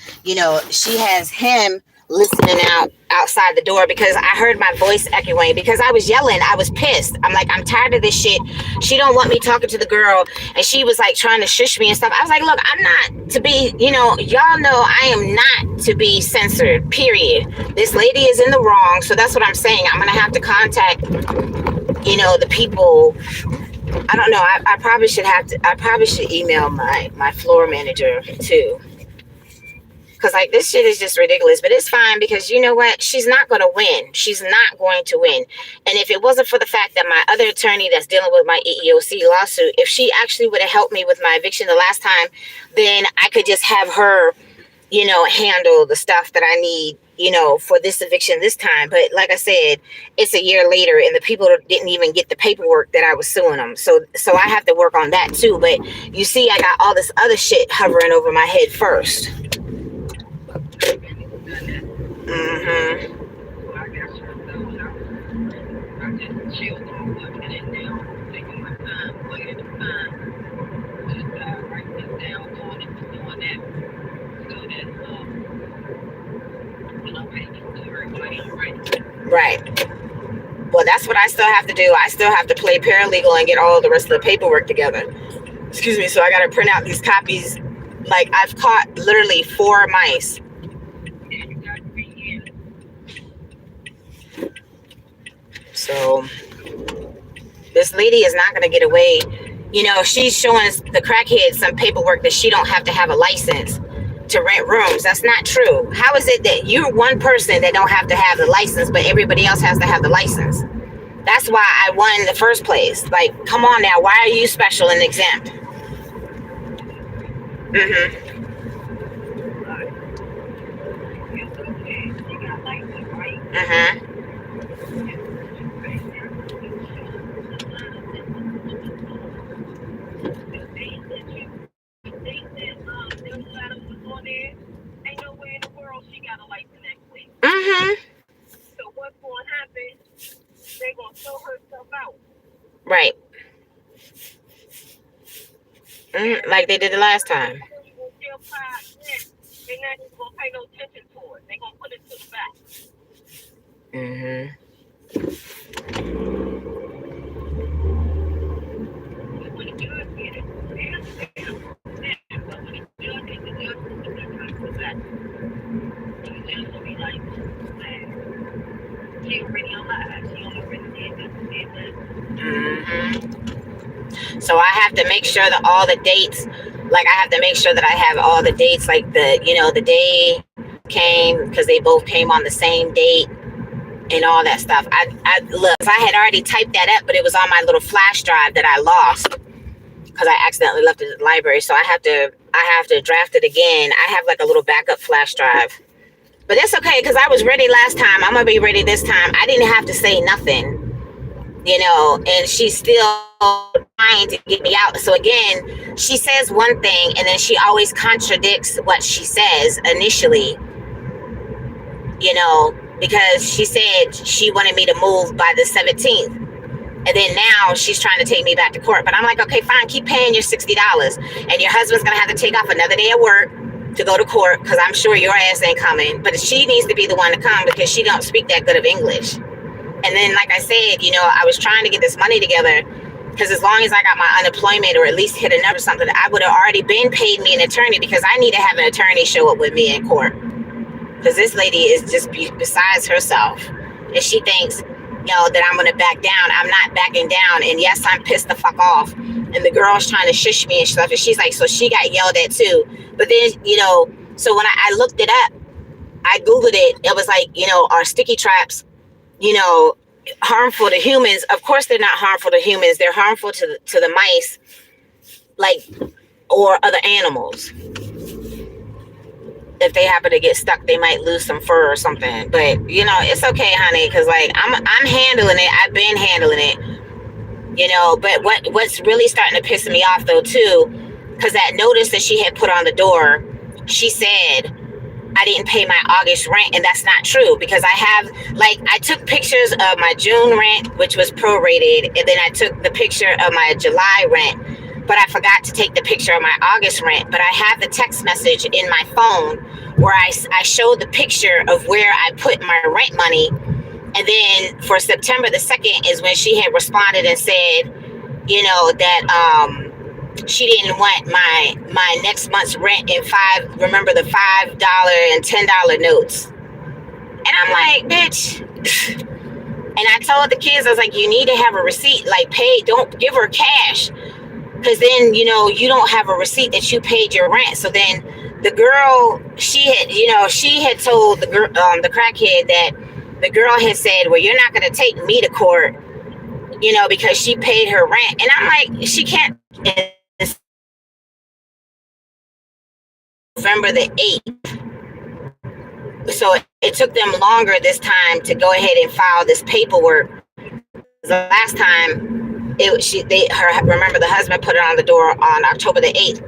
Speaker 1: she has him listening outside the door because I heard my voice echoing because I was yelling. I was pissed. I'm like, I'm tired of this shit. She don't want me talking to the girl, and she was like trying to shush me and stuff. I was like, look, I'm not to be, y'all know I am not to be censored, period. This lady is in the wrong, so that's what I'm saying. I'm gonna have to contact, the people. I don't know. I probably should email my floor manager too. Because, like, this shit is just ridiculous. But it's fine because you know what? She's not going to win. She's not going to win. And if it wasn't for the fact that my other attorney that's dealing with my EEOC lawsuit, if she actually would have helped me with my eviction the last time, then I could just have her, handle the stuff that I need, for this eviction this time. But like I said, it's a year later and the people didn't even get the paperwork that I was suing them. So I have to work on that too. But you see, I got all this other shit hovering over my head first. Mm-hmm. Right. Well, that's what I still have to do. I still have to play paralegal and get all the rest of the paperwork together. Excuse me. So I got to print out these copies. Like, I've caught literally 4 mice. So this lady is not going to get away. She's showing the crackheads some paperwork that she don't have to have a license to rent rooms. That's not true. How is it that you're one person that don't have to have the license, but everybody else has to have the license? That's why I won in the first place. Like, come on now. Why are you special and exempt? Mm-hmm. Mm-hmm. Mm-hmm. So what's going to happen? They're going to throw herself out. Right. Mm-hmm. Like they did the last time. They're not even going to pay no attention to it. They're going to put it to the back. Mm-hmm. Mm-hmm. So I have to make sure that all the dates, like I have to make sure that I have all the dates, like the day came, because they both came on the same date and all that stuff. I look, I had already typed that up, but it was on my little flash drive that I lost because I accidentally left it at the library. So I have to draft it again. I have like a little backup flash drive. But that's okay, because I was ready last time. I'm going to be ready this time. I didn't have to say nothing, and she's still trying to get me out. So again, she says one thing, and then she always contradicts what she says initially, because she said she wanted me to move by the 17th. And then now she's trying to take me back to court. But I'm like, okay, fine, keep paying your $60. And your husband's going to have to take off another day of work to go to court, because I'm sure your ass ain't coming. But she needs to be the one to come because she don't speak that good of English. And then, like I said, I was trying to get this money together because as long as I got my unemployment or at least hit a number or something, I would have already been paid me an attorney, because I need to have an attorney show up with me in court. Because this lady is just besides herself. And she thinks, that I'm going to back down. I'm not backing down. And yes, I'm pissed the fuck off. And the girl's trying to shush me and stuff. And she's like, so she got yelled at too. But then, so when I looked it up, I Googled it. It was like, are sticky traps, harmful to humans? Of course, they're not harmful to humans. They're harmful to the mice, like, or other animals. If they happen to get stuck, they might lose some fur or something. But it's okay, honey, because like I'm handling it. I've been handling it, But what's really starting to piss me off though too, because that notice that she had put on the door, she said I didn't pay my August rent, and that's not true, because I took pictures of my June rent, which was prorated, and then I took the picture of my July rent, but I forgot to take the picture of my August rent. But I have the text message in my phone
Speaker 3: where I showed the picture of where I put my rent money. And then for September the 2nd is when she had responded and said, that she didn't want my next month's rent in remember the $5 and $10 notes. And I'm like, bitch. And I told the kids, I was like, you need to have a receipt, like pay, don't give her cash. Because then, you don't have a receipt that you paid your rent. So then the girl, she had told the girl, the crackhead, that the girl had said, well, you're not going to take me to court, because she paid her rent. And I'm like, she can't. November the 8th. So it took them longer this time to go ahead and file this paperwork. The last time, remember the husband put it on the door on October the 8th.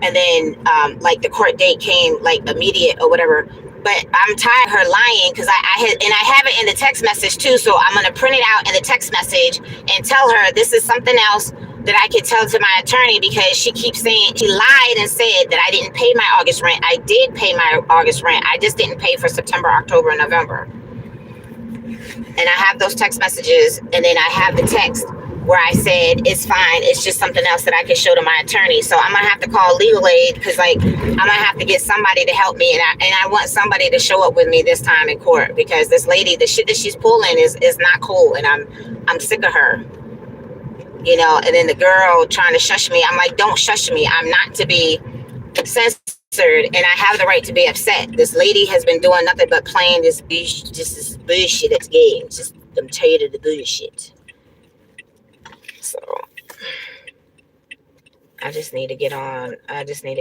Speaker 3: And then like the court date came like immediate or whatever. But I'm tired of her lying, because I have it in the text message too. So I'm gonna print it out in the text message and tell her this is something else that I could tell to my attorney, because she keeps saying she lied and said that I didn't pay my August rent. I did pay my August rent. I just didn't pay for September, October, and November. And I have those text messages, and then I have the text where I said it's fine. It's just something else that I can show to my attorney. So I'm gonna have to call legal aid, because I'm gonna have to get somebody to help me, and I want somebody to show up with me this time in court, because this lady, the shit that she's pulling is not cool, and I'm sick of her. And then the girl trying to shush me. I'm like, don't shush me. I'm not to be censored, and I have the right to be upset. This lady has been doing nothing but playing this bullshit at games. Just I'm tired of the bullshit. So I just need to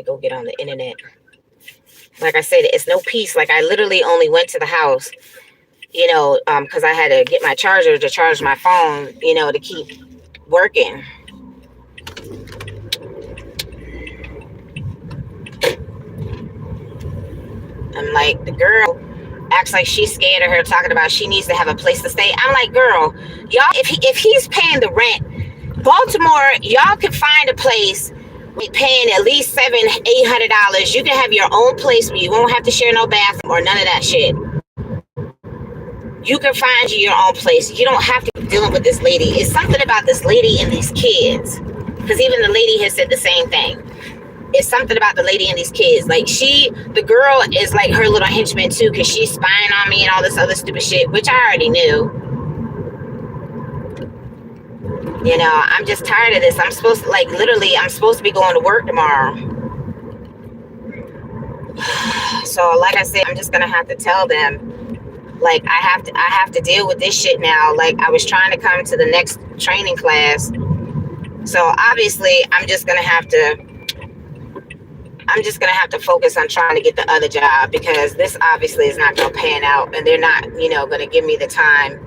Speaker 3: go get on the internet. Like I said, it's no peace. Like I literally only went to the house, because I had to get my charger to charge my phone, to keep working. I'm like, the girl acts like she's scared of her, talking about she needs to have a place to stay. I'm like, girl, y'all, if he's paying the rent, Baltimore, y'all can find a place paying at least $700-800. You can have your own place where you won't have to share no bathroom or none of that shit. You can find you your own place. You don't have to be dealing with this lady. It's something about this lady and these kids, because even the lady has said the same thing. It's something about the lady and these kids. Like the girl is like her little henchman too, because she's spying on me and all this other stupid shit, which I already knew. I'm just tired of this. I'm supposed to be going to work tomorrow. So like I said, I'm just gonna have to tell them, like, I have to deal with this shit now. Like, I was trying to come to the next training class. So obviously I'm just gonna have to focus on trying to get the other job, because this obviously is not gonna pan out, and they're not, gonna give me the time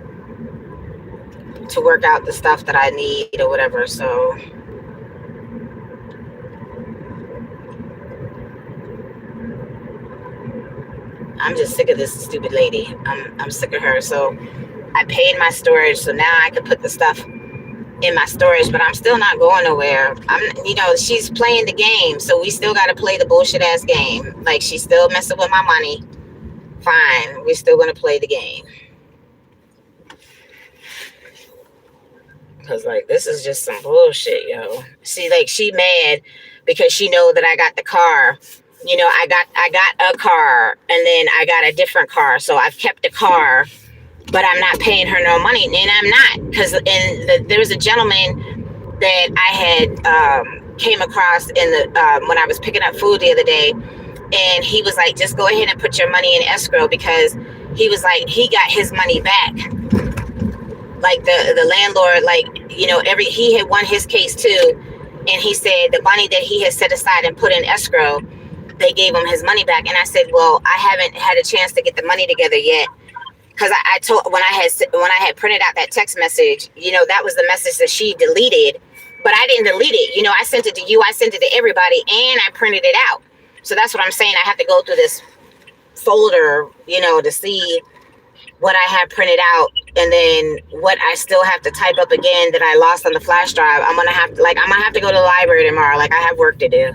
Speaker 3: to work out the stuff that I need or whatever. So I'm just sick of this stupid lady. I'm sick of her. So I paid my storage, so now I can put the stuff in my storage, but I'm still not going nowhere. She's playing the game, so we still got to play the bullshit ass game. Like, she's still messing with my money. Fine, we're still gonna play the game. Because, like, this is just some bullshit, yo. See, like, she mad because she know that I got the car. I got a car, and then I got a different car. So I've kept the car, but I'm not paying her no money. And I'm not, because there was a gentleman that I had came across when I was picking up food the other day. And he was like, just go ahead and put your money in escrow, because he was like, he got his money back. Like the landlord, like, he had won his case too. And he said the money that he had set aside and put in escrow, they gave him his money back. And I said, well, I haven't had a chance to get the money together yet. Because I told, when I had printed out that text message, that was the message that she deleted, but I didn't delete it. I sent it to you. I sent it to everybody, and I printed it out. So that's what I'm saying. I have to go through this folder, to see what I have printed out, and then what I still have to type up again that I lost on the flash drive. I'm gonna have to go to the library tomorrow. Like, I have work to do.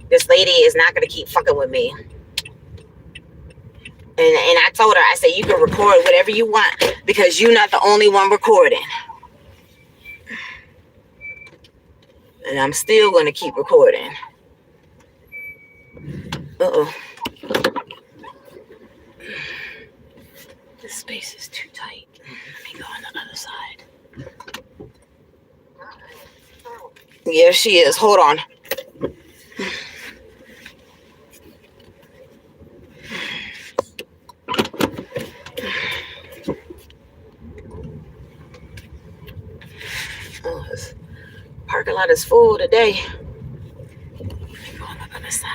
Speaker 3: This lady is not gonna keep fucking with me. And I told her, I said, you can record whatever you want because you're not the only one recording. And I'm still going to keep recording. Uh-oh. This space is too tight. Let me go on the other side. Yeah, she is. Hold on. Oh, this parking lot is full today. Let me go on the other side.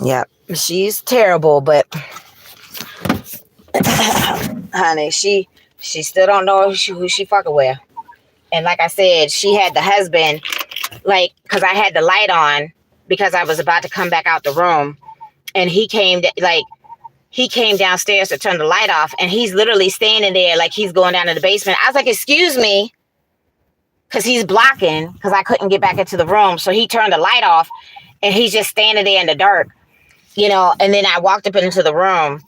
Speaker 3: Yep, she's terrible, but honey, she still don't know who she fucking with. And like I said, she had the husband, like, because I had the light on because I was about to come back out the room, and he came downstairs to turn the light off, and he's literally standing there like he's going down to the basement. I was like, excuse me, because he's blocking because I couldn't get back into the room. So he turned the light off, and he's just standing there in the dark, you know. And then I walked up into the room.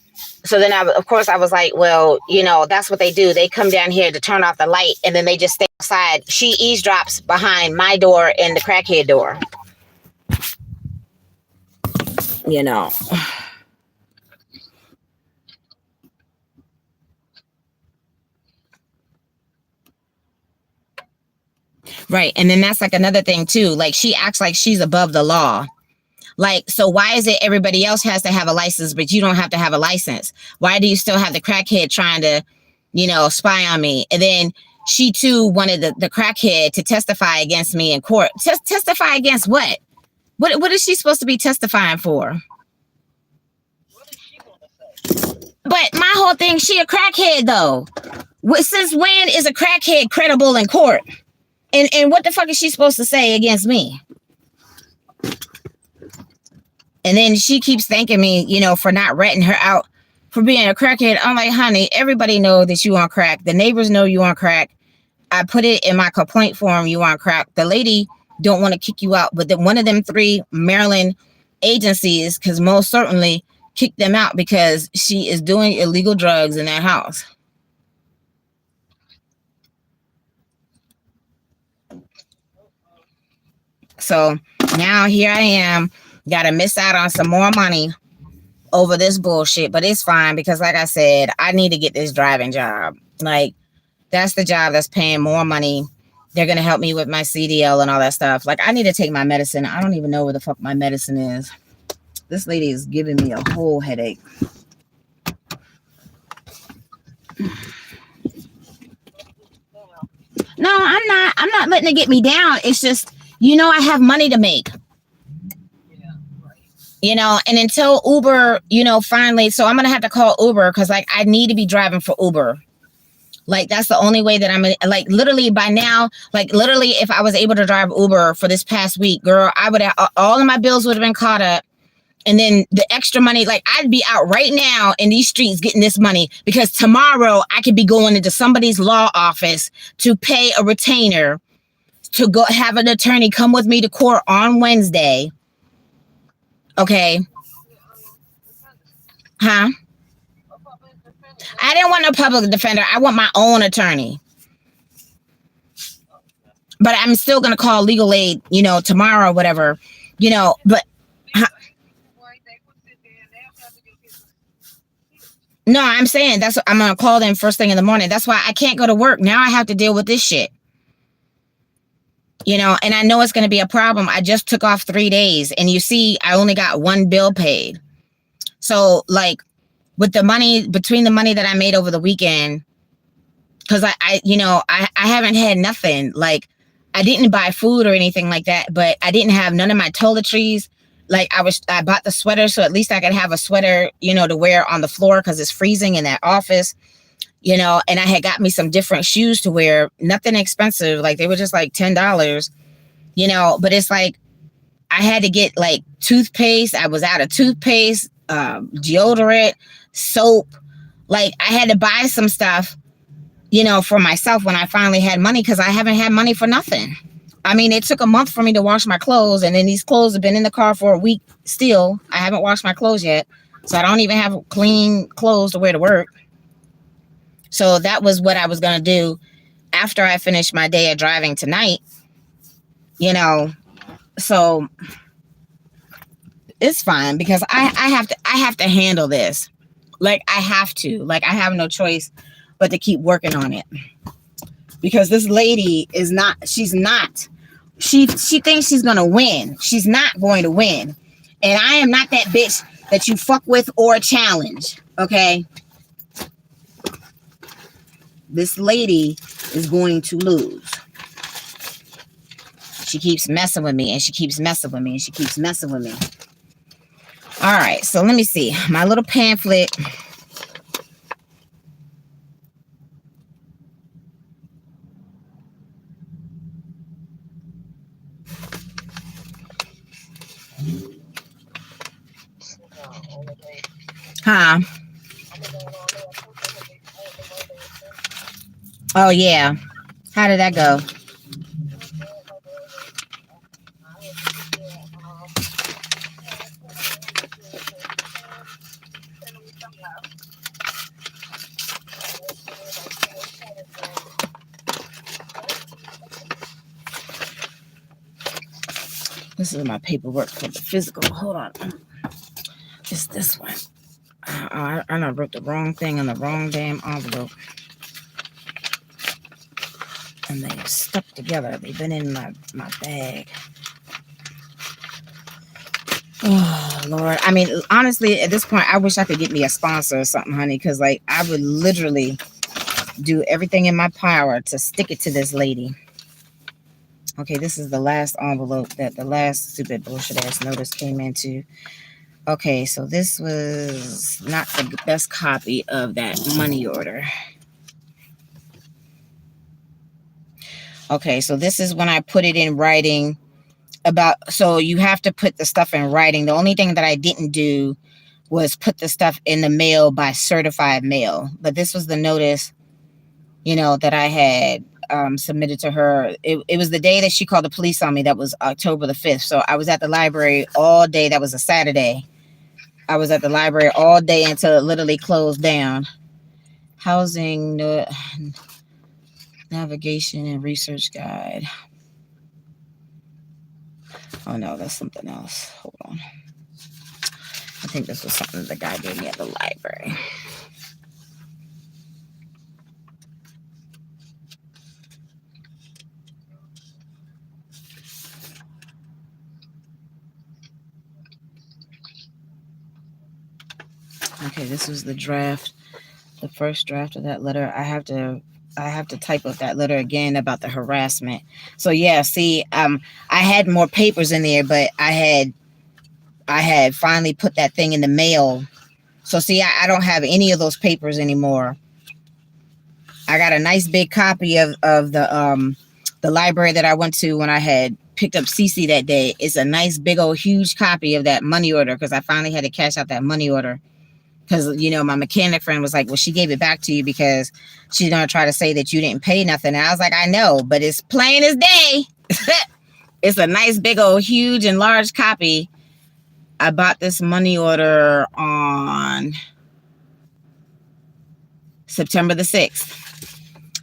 Speaker 3: So then of course I was like, well, you know, that's what they do. They come down here to turn off the light, and then they just stay outside. She eavesdrops behind my door and the crackhead door, you know. Right. And then that's like another thing too. Like, she acts like she's above the law. Like, so why is it everybody else has to have a license, but you don't have to have a license? Why do you still have the crackhead trying to, you know, spy on me? And then she too wanted the crackhead to testify against me in court. Testify against what? What is she supposed to be testifying for? But my whole thing, she a crackhead though. Since when is a crackhead credible in court? And what the fuck is she supposed to say against me? And then she keeps thanking me, you know, for not ratting her out for being a crackhead. I'm like, honey, everybody know that you on crack. The neighbors know you on crack. I put it in my complaint form, you on crack. The lady don't want to kick you out, but one of them 3 Maryland agencies, because most certainly kick them out because she is doing illegal drugs in that house. So now here I am, gotta miss out on some more money over this bullshit, but it's fine because like I said, I need to get this driving job. Like, that's the job that's paying more money. They're gonna help me with my CDL and all that stuff. Like, I need to take my medicine. I don't even know where the fuck my medicine is. This lady is giving me a whole headache. No, I'm not letting it get me down. It's just, you know, I have money to make. You know, and until Uber, you know, finally, so I'm going to have to call Uber because, like, I need to be driving for Uber. Like, that's the only way that I'm like, literally by now, like, literally, if I was able to drive Uber for this past week, girl, I would have, all of my bills would have been caught up. And then the extra money, like, I'd be out right now in these streets getting this money because tomorrow I could be going into somebody's law office to pay a retainer to go have an attorney come with me to court on Wednesday. Okay. Huh? I didn't want no public defender. I want my own attorney. But I'm still going to call legal aid, you know, tomorrow or whatever, you know, but no, I'm saying that's what I'm going to call them first thing in the morning. That's why I can't go to work. Now I have to deal with this shit. You know, and I know it's going to be a problem. I just took off 3 days and you see, I only got 1 bill paid. So like with the money, between the money that I made over the weekend, because I you know, I haven't had nothing. Like, I didn't buy food or anything like that, but I didn't have none of my toiletries. Like, I bought the sweater, so at least I could have a sweater, you know, to wear on the floor because it's freezing in that office, you know, and I had got me some different shoes to wear, nothing expensive. Like, they were just like $10, you know, but it's like, I had to get like toothpaste. I was out of toothpaste, deodorant, soap, Like I had to buy some stuff, you know, for myself when I finally had money, because I haven't had money for nothing. I mean, it took a month for me to wash my clothes, and then these clothes have been in the car for a week still. I haven't washed my clothes yet, so I don't even have clean clothes to wear to work. So that was what I was going to do after I finished my day of driving tonight, you know. So it's fine, because I have to handle this. Like I have to. Like I have no choice but to keep working on it. Because this lady is not, she's not, she thinks she's gonna win. She's not going to win. And I am not that bitch that you fuck with or challenge. Okay? This lady is going to lose. She keeps messing with me, and she keeps messing with me, and she keeps messing with me. All right, so let me see. My little pamphlet. Huh? Oh, yeah. How did that go? This is my paperwork for the physical. Hold on. It's this one. I wrote the wrong thing in the wrong damn envelope. And they stuck together. They've been in my bag. Oh, Lord. I mean, honestly, at this point, I wish I could get me a sponsor or something, honey, because, like, I would literally do everything in my power to stick it to this lady. Okay, this is the last envelope that the last stupid bullshit ass notice came into. Okay, so this was not the best copy of that money order. Okay, so this is when I put it in writing about, so you have to put the stuff in writing. The only thing that I didn't do was put the stuff in the mail by certified mail. But this was the notice, you know, that I had submitted to her. It was the day that she called the police on me. That was October the 5th. So I was at the library all day. That was a Saturday. I was at the library all day until it literally closed down. Housing Navigation and Research Guide. Oh no, that's something else. Hold on. I think this was something the guy gave me at the library. Okay, this was the draft, the first draft of that letter. I have to type up that letter again about the harassment. So yeah, see, I had more papers in there, but I had finally put that thing in the mail. So see, I don't have any of those papers anymore. I got a nice big copy of the library that I went to when I had picked up Cece that day. It's a nice big old huge copy of that money order, because I finally had to cash out that money order. Because, you know, my mechanic friend was like, well, she gave it back to you because she's going to try to say that you didn't pay nothing. And I was like, I know, but it's plain as day. It's a nice, big old, huge and large copy. I bought this money order on September the 6th.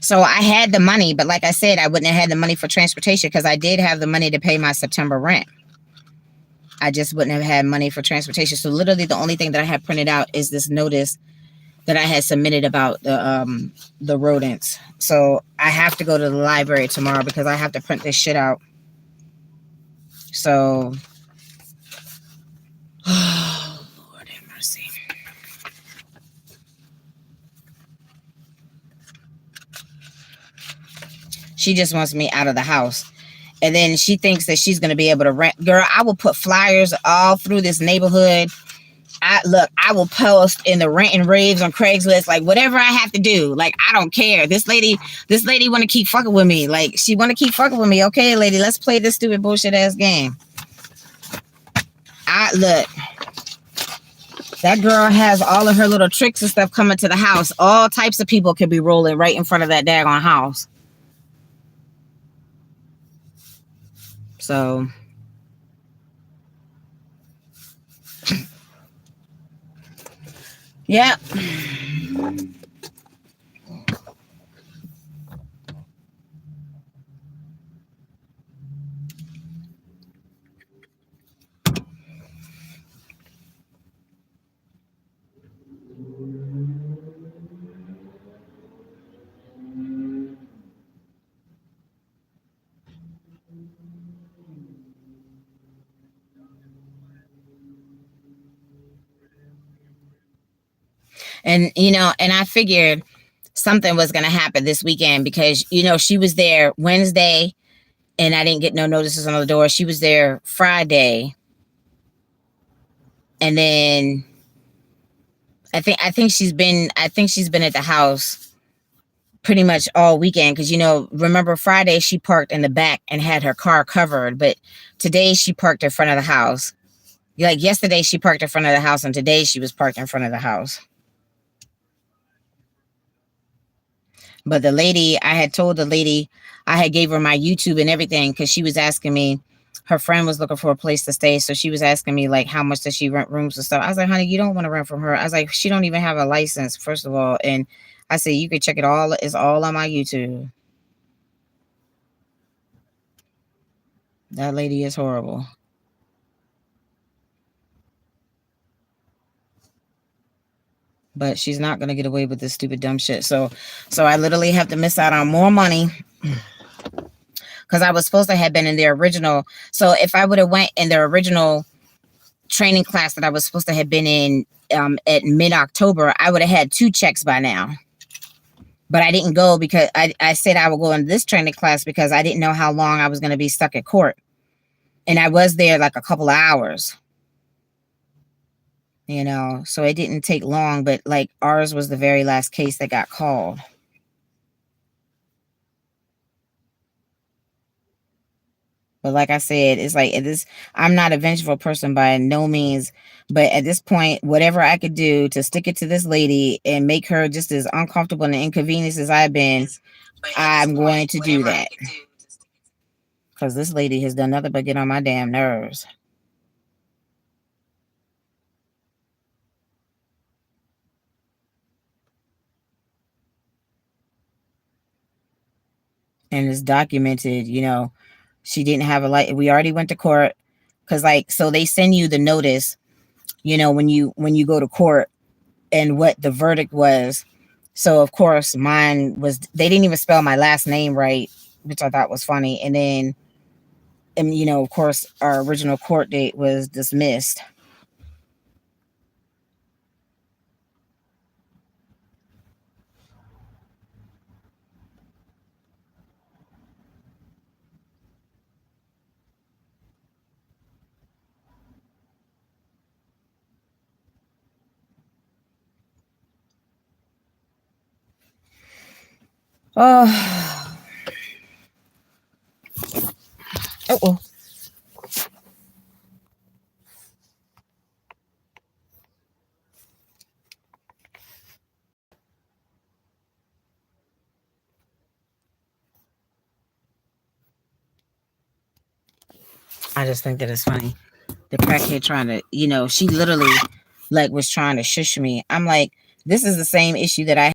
Speaker 3: So I had the money, but like I said, I wouldn't have had the money for transportation, because I did have the money to pay my September rent. I just wouldn't have had money for transportation. So literally the only thing that I have printed out is this notice that I had submitted about the rodents. So I have to go to the library tomorrow because I have to print this shit out. So, oh, Lord have mercy. She just wants me out of the house. And then she thinks that she's going to be able to rent. Girl, I will put flyers all through this neighborhood. I will post in the rent and raves on Craigslist, like whatever I have to do. Like, I don't care. This lady want to keep fucking with me. Like, she want to keep fucking with me. Okay, lady, let's play this stupid bullshit ass game. Look. That girl has all of her little tricks and stuff coming to the house. All types of people could be rolling right in front of that daggone house. So, yeah. And, and I figured something was going to happen this weekend because, she was there Wednesday and I didn't get no notices on the door. She was there Friday. And then I think she's been at the house pretty much all weekend because, remember Friday she parked in the back and had her car covered. But today she parked in front of the house. Like yesterday she parked in front of the house and today she was parked in front of the house. But the lady, I had told the lady, I had gave her my YouTube and everything because she was asking me, her friend was looking for a place to stay. So she was asking me like, how much does she rent rooms and stuff? I was like, honey, you don't want to rent from her. I was like, she don't even have a license, first of all. And I said, you could check it all. It's all on my YouTube. That lady is horrible. But she's not going to get away with this stupid dumb shit. So I literally have to miss out on more money because I was supposed to have been in their original. So if I would have went in their original training class that I was supposed to have been in at mid-October, I would have had 2 checks by now. But I didn't go because I said I would go in this training class because I didn't know how long I was going to be stuck at court. And I was there like a couple of hours. So it didn't take long, but like ours was the very last case that got called. But like I said, it's like I'm not a vengeful person by no means. But at this point, whatever I could do to stick it to this lady and make her just as uncomfortable and inconvenienced as I've been, I'm going to do that. Because this lady has done nothing but get on my damn nerves. And it's documented, she didn't have a light. We already went to court because so they send you the notice, when you go to court and what the verdict was. So of course mine was, they didn't even spell my last name right, which I thought was funny. And then, of course our original court date was dismissed. Oh. Oh. I just think that it's funny. The crackhead trying to, she literally was trying to shush me. I'm like, this is the same issue that I